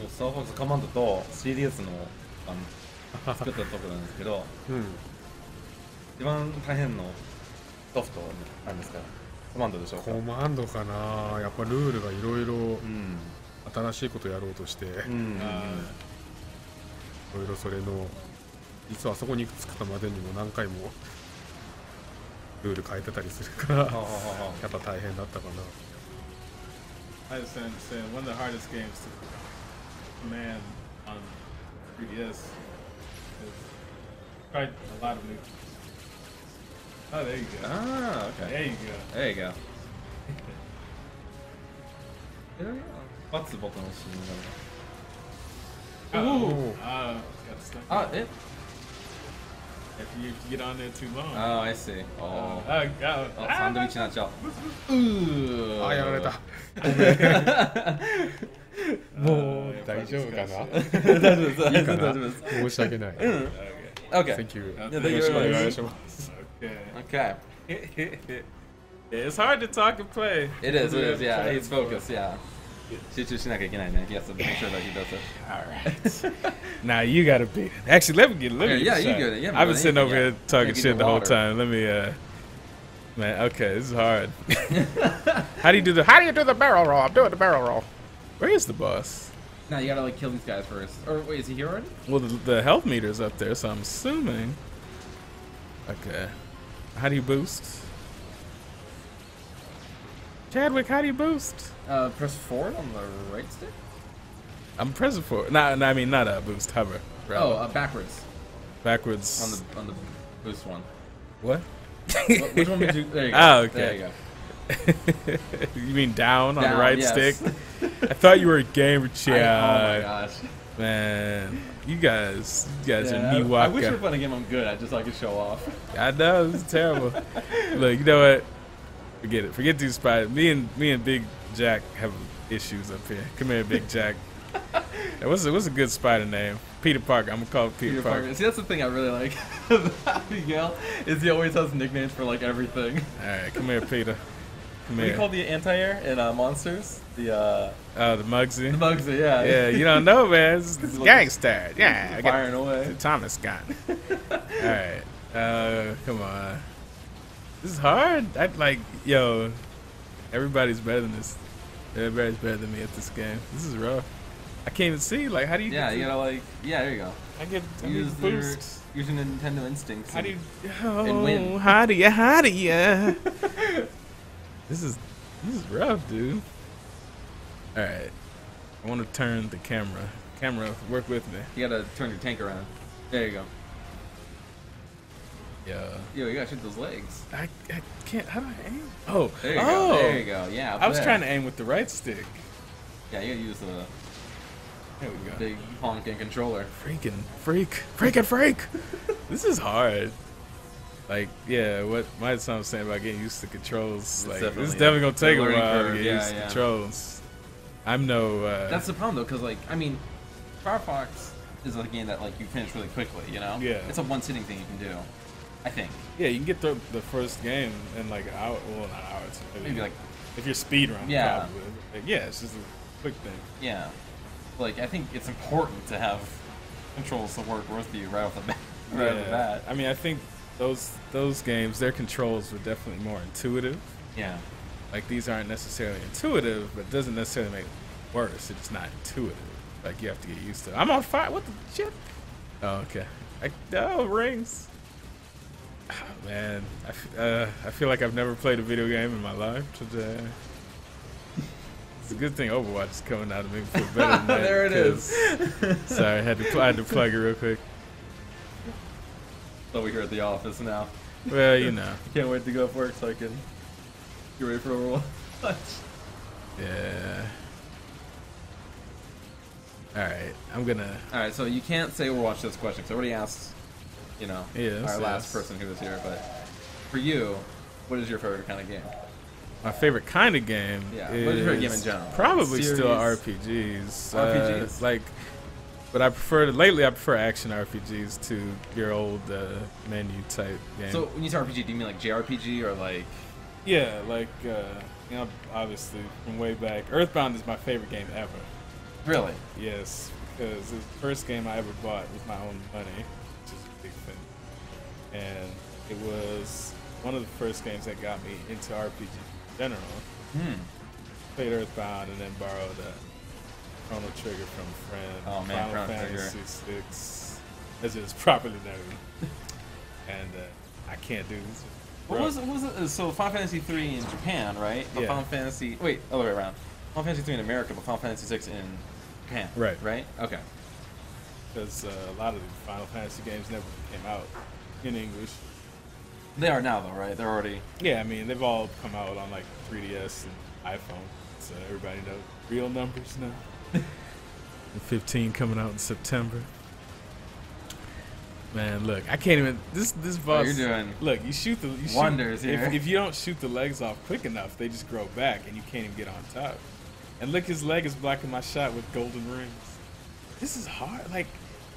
スターフォックスカマンドと 3DS の作ったところなんですけど、うん。一番大変のソフトなんですか？コマンドでしょうか？コマンドかな。やっぱルールがいろいろうん。新しいことやろうとして、いうん。ろいろそれの実はそこに着くまでにも何回もルール変えてたりするから、やっぱ大変だったかな。 I just understand one of the hardest games to command on 3DS is tried a lot of new. Oh, there you go. Ah, okay. There you go. There you go. バツボタン押しながら。 Oh, Ooh. got stuck. あ、え If you get on there too long. Oh, I see. Oh. サンドイッチになっちゃう。あ、やられた。もう大丈夫かな。大丈夫です。いいかな。大丈夫です。申し訳ない。 Okay. Thank you. Yeah, よろ thank しくお願いしお願いしま。ますす。 Okay. Okay. It's hard to talk and play. It is. It is. Yeah. He's focused. Yeah. 集中しなきゃいけないね。He has to make sure that he does it. All right. Now you gotta beat it. Actually, let me get. Yeah, get a you shot. get it. Yeah, I've been man, sitting yeah. over here talking Yeah, get shit the the whole water. time. Let me. Man, okay, this is hard. How do you do the barrel roll? I'm doing the barrel roll. Where is the boss? Now you gotta like kill these guys first. Or wait, is he here already? Well, the health meter's up there, so I'm assuming. Okay. How do you boost? Chadwick, how do you boost? Press forward on the right stick. I'm pressing for it. No, I mean not a boost, hover. Oh, backwards Backwards. on the boost one. What? Which one would you? There you go. Oh, okay. There you go. You mean down on the Down, right yes. stick? I thought you were a gamer, Oh my Chad. gosh. Man, you guys are I wish we were Miwaka. playing a game I'm good at just so I could show off. I know, this is terrible. Look, you know what? Forget it. Forget these spiders. Me and Big Jack have issues up here. Come here, Big Jack. Hey, what's a good spider name? Peter Parker. I'm gonna call it Peter Parker. See, that's the thing I really like about Miguel is he always has nicknames for like everything. All right, come here, Peter. Come What do you here. call the anti-air in Monsters? The The Muggsy. Bugsy, yeah. Yeah, you don't know, man. It's Look- gangster. Yeah, I got Firing away. the Thomas gun. All right, come on. This is hard. Yo, everybody's better than this. Everybody's better than me at this game. This is rough. I can't even see. Like, how do you? Yeah, get you gotta like, yeah, there you go. I get Use boost. use your Nintendo instincts. How do you? and win. Oh, how do you? How do you? This is rough, dude. All right, I want to turn the camera. Camera, work with me. You gotta turn your tank around. There you go. Yeah. Yo, you gotta shoot those legs. I can't. How do I aim? Oh, There you oh. go. There you go. Yeah. I was trying to aim with the right stick. Yeah, you gotta use the There we go. big honking controller. Freak. This is hard. Like, yeah, what my son was saying about getting used to controls. Like, this is definitely gonna take a learning while to curve, get yeah, used to yeah. controls. I'm no. That's the problem though, because like I mean, Firefox is a game that like you finish really quickly. You know. Yeah. It's a one sitting thing you can do. I think. yeah, you can get through the first game in like an hour. Well, not hours. Maybe like if you're speedrun. Yeah. Probably. Like, yeah, it's just a quick thing. yeah. Like I think it's important to have controls to work with you right off the bat. Right off the bat. I mean, I think those games, their controls were definitely more intuitive. Yeah. Like these aren't necessarily intuitive, but it doesn't necessarily make it worse. It's not intuitive. Like you have to get used to it. I'm on fire. What the shit? Oh, okay. Rings. Oh, man, I feel like I've never played a video game in my life today. It's a good thing Overwatch is coming out to make me feel better than that. There it is. Sorry, I had to plug it real quick. So we're here at the office now. Well, you know. Can't wait to go off work so I can get ready for Overwatch. Yeah. Alright, I'm gonna... Alright, so you can't say Overwatch this question, because I already asked, you know, our last person who was here, but for you, what is your favorite kind of game? My favorite kind of game Yeah, what is your favorite game in general? Probably Series? still RPGs. RPGs? But I prefer action RPGs to your old menu type game. So when you say RPG, do you mean like JRPG or like... Yeah, like, you know, obviously from way back, Earthbound is my favorite game ever. Really? Yes, because it's the first game I ever bought with my own money, which is a big thing. And it was one of the first games that got me into RPG in general. Played Earthbound and then borrowed Chrono Trigger from a friend. Oh man, Final Chrono Trigger. Fantasy VI, as it is properly known. And I can't do this. What was it? So Final Fantasy 3 in Japan, right? But Yeah. Final Fantasy... Wait, other way around. Final Fantasy 3 in America, but Final Fantasy 6 in Japan. Right. Right? Okay. Because a lot of the Final Fantasy games never came out in English. They are now, though, right? They're already... Yeah, I mean, they've all come out on like 3DS and iPhone, so everybody knows real numbers now. And 15 coming out in September. Man, look, I can't even. This boss. you're doing Look, you shoot wonders here. If you don't shoot the legs off quick enough, they just grow back, and you can't even get on top. And look, his leg is blocking my shot with golden rings. This is hard. Like,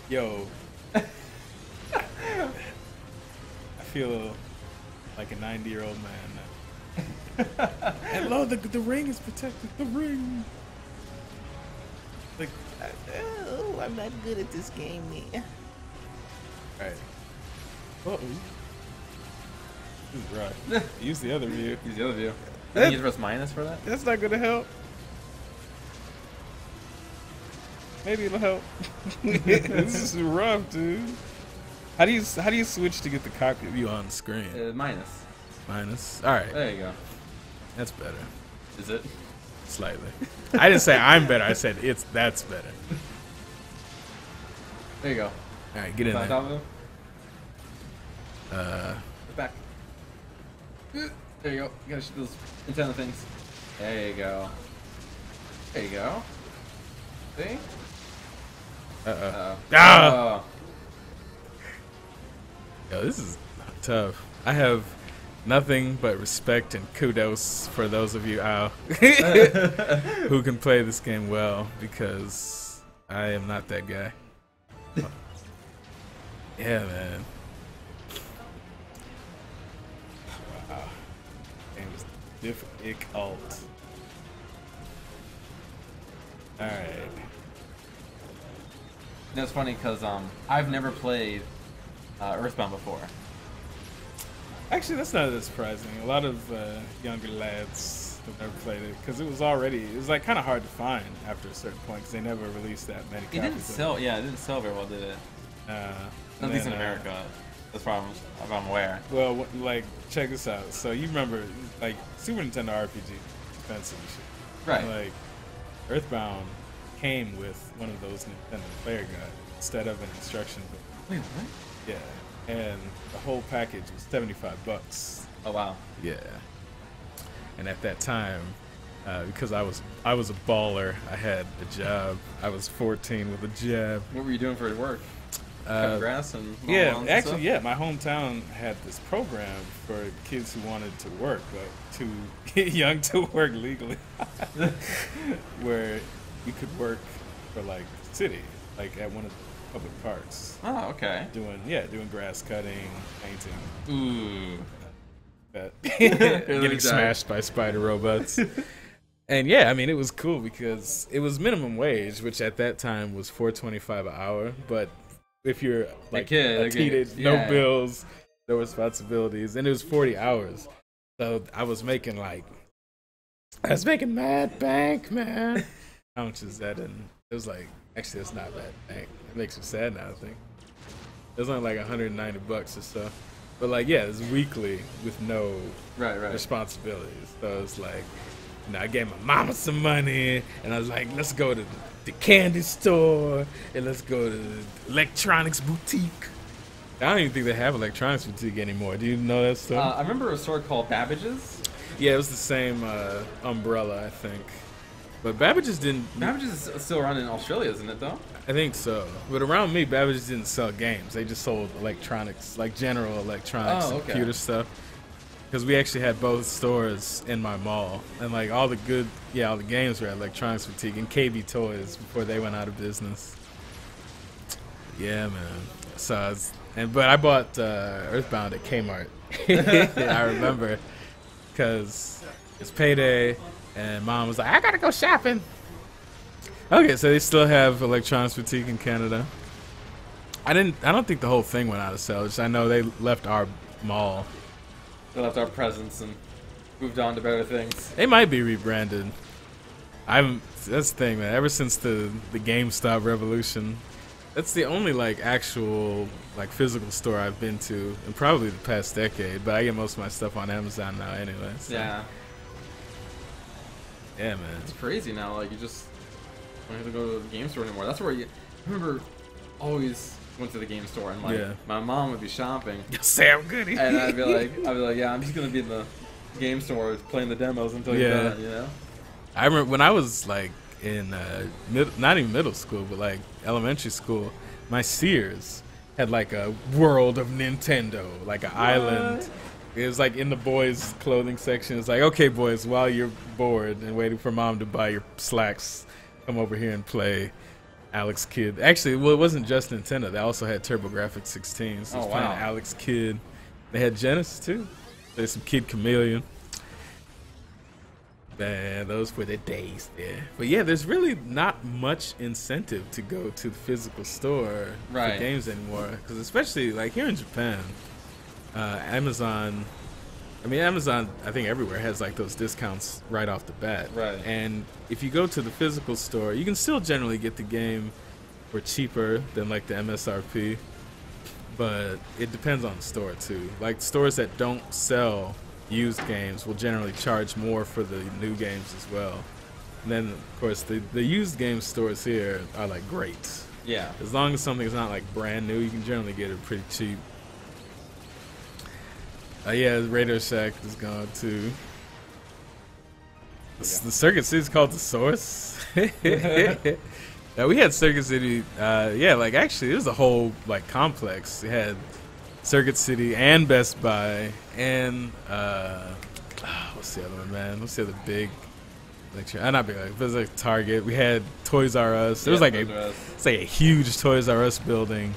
yo, I feel like a 90-year-old man now. And lo, the ring is protected. The ring. Like, Oh, I'm not good at this game, man. all right. Uh-oh. This is rough. Use the other view. Use the other view. I think you press minus for that? That's not gonna help. Maybe it'll help. This is rough, dude. How do you switch to get the cockpit view on the screen? Minus. Minus. All right, There you go. that's better. Is it? Slightly. I didn't say I'm better. I said that's better. There you go. All right, get in Is that there. on top of him? Back. There you go. You gotta shoot those antenna things. There you go. There you go. See? Uh-oh. Ah! Oh. Yo, this is tough. I have nothing but respect and kudos for those of you out who can play this game well, because I am not that guy. Yeah, man. Wow. Game is difficult. Alright. That's funny because I've never played Earthbound before. Actually, that's not that surprising. A lot of younger lads have never played it because it was like kind of hard to find after a certain point because they never released that many copies. It didn't of sell. Yeah, it didn't sell very well, did it? At least in America. That's probably if I'm aware. Well, like check this out. So you remember, like Super Nintendo RPG, expensive and shit. Right. Like Earthbound came with one of those Nintendo player guides instead of an instruction book. Wait, what? Yeah, and the whole package was $75. Oh wow. Yeah. And at that time, because I was a baller, I had a job. I was 14 with a job. What were you doing for work? Cutting grass and mowing Yeah, lawns and actually, stuff? yeah. My hometown had this program for kids who wanted to work but too young to work legally, where you could work for like the city, like at one of the public parks, Oh, okay. doing grass cutting, painting. Ooh. That Really getting dark. smashed by spider robots. And yeah, I mean, it was cool because it was minimum wage, which at that time was $4.25 an hour. But if you're like kid, a okay, teenage, yeah. no bills, no responsibilities, and it was 40 hours. So I was making mad bank, man. How much is that? And it was like, actually, it's not bad bank. It makes me sad now, I think. It was only like $190 or so. But like, yeah, it's weekly with no Right. responsibilities. So it's like, I gave my mama some money, and I was like, let's go to the candy store, and let's go to the electronics boutique. I don't even think they have electronics boutique anymore. Do you know that store? I remember a store called Babbage's. Yeah, it was the same umbrella, I think. But Babbage's didn't. Babbage's is still around in Australia, isn't it, though? I think so. But around me, Babbage's didn't sell games. They just sold electronics, like general electronics, Oh, okay. computer stuff. Because we actually had both stores in my mall. And like all the games were at Electronics Boutique and KB Toys before they went out of business. Yeah, man. So but I bought Earthbound at Kmart. I remember. Because it's payday. And mom was like, I gotta go shopping. Okay, so they still have Electronics Boutique in Canada. I don't think the whole thing went out of sale. Just I know they left our mall. They left our presence and moved on to better things. They might be rebranded. That's the thing, man. Ever since the GameStop revolution, that's the only like actual like physical store I've been to in probably the past decade. But I get most of my stuff on Amazon now, anyway. So. Yeah. Yeah, man. It's crazy now. Like, you just don't have to go to the game store anymore. That's where I remember always went to the game store and like my mom would be shopping. Sam Goody. And I'd be like, yeah, I'm just gonna be in the game store playing the demos until you're done, you know? I remember when I was like in not even middle school, but like elementary school, my Sears had like a world of Nintendo, like an island. It was like in the boys' clothing section. It's like, okay, boys, while you're bored and waiting for mom to buy your slacks, come over here and play Alex Kidd. Actually, well, it wasn't just Nintendo. They also had TurboGrafx 16. So I was playing Alex Kidd. They had Genesis too. There's some Kid Chameleon. Man, those were the days there. But yeah, there's really not much incentive to go to the physical store for games anymore. Because especially like here in Japan, Amazon, I think everywhere has like those discounts right off the bat. Right. And if you go to the physical store, you can still generally get the game for cheaper than like the MSRP. But it depends on the store too. Like stores that don't sell used games will generally charge more for the new games as well. And then of course the used game stores here are like great. Yeah. As long as something's not like brand new, you can generally get it pretty cheap. Yeah, Radio Shack is gone too. The Circuit City is called The Source. Yeah, we had Circuit City. Like actually, it was a whole like complex. It had Circuit City and Best Buy and what's the other one, man? What's the other big? Not big. It was like Target. We had Toys R Us. There was like it's like a huge Toys R Us building,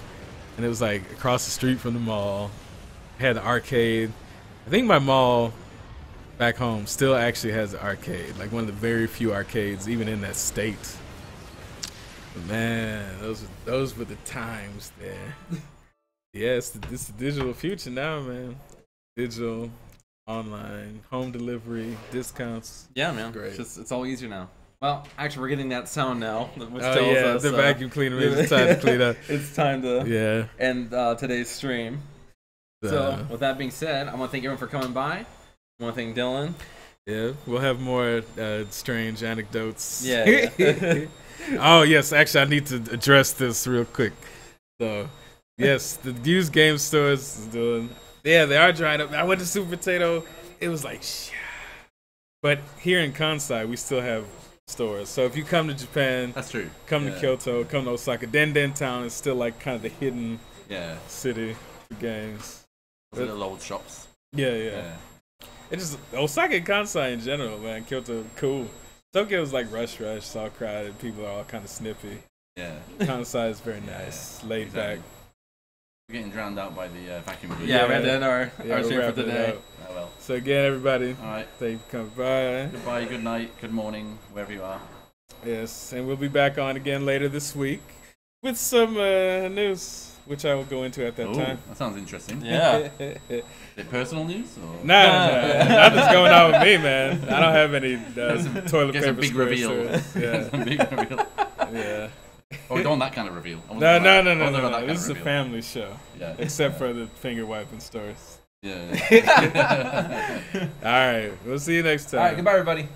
and it was like across the street from the mall. Had the arcade. I think my mall back home still actually has an arcade, like one of the very few arcades even in that state. But man, those were the times there. Yes, it's the digital future now, man. Digital, online, home delivery, discounts. Yeah, man. Great. It's all easier now. Well, actually, we're getting that sound now, which Oh tells yeah, us the vacuum cleaner. It's time to clean up. It's time to end today's stream. So with that being said, I want to thank everyone for coming by. I want to thank Dylan. Yeah, we'll have more strange anecdotes. Yeah. Oh yes, actually, I need to address this real quick. So, yes, the used game stores is doing. Yeah, they are drying up. I went to Super Potato. It was like, but here in Kansai, we still have stores. So if you come to Japan, that's true. Come to Kyoto, come to Osaka. Denden Town is still like kind of the hidden city for games. Little old shops. Yeah. It just Osaka and Kansai in general, man. Kyoto, cool. Tokyo is like rush, it's all crowded. People are all kind of snippy. Yeah. Kansai is very nice, laid back. We're getting drowned out by the vacuum cleaner. Yeah, we had to end our stream for today. Oh well. So again, everybody. All right. Thank you for coming by. Goodbye, good night, good morning, wherever you are. Yes, and we'll be back on again later this week with some news. which I will go into at that Oh, time. that sounds interesting. Yeah. Is it personal news? Or? Nah, nothing's going on with me, man. I don't have any toilet Get paper some big square reveal. stories. Yeah, Some big reveal. yeah. Oh, we don't want that kind of reveal. I No, wasn't no, about- no, I no, wasn't no, about that no. kind This is of a reveal. family show, Yeah. except for the finger wiping stories. Yeah. All right, we'll see you next time. All right, goodbye, everybody.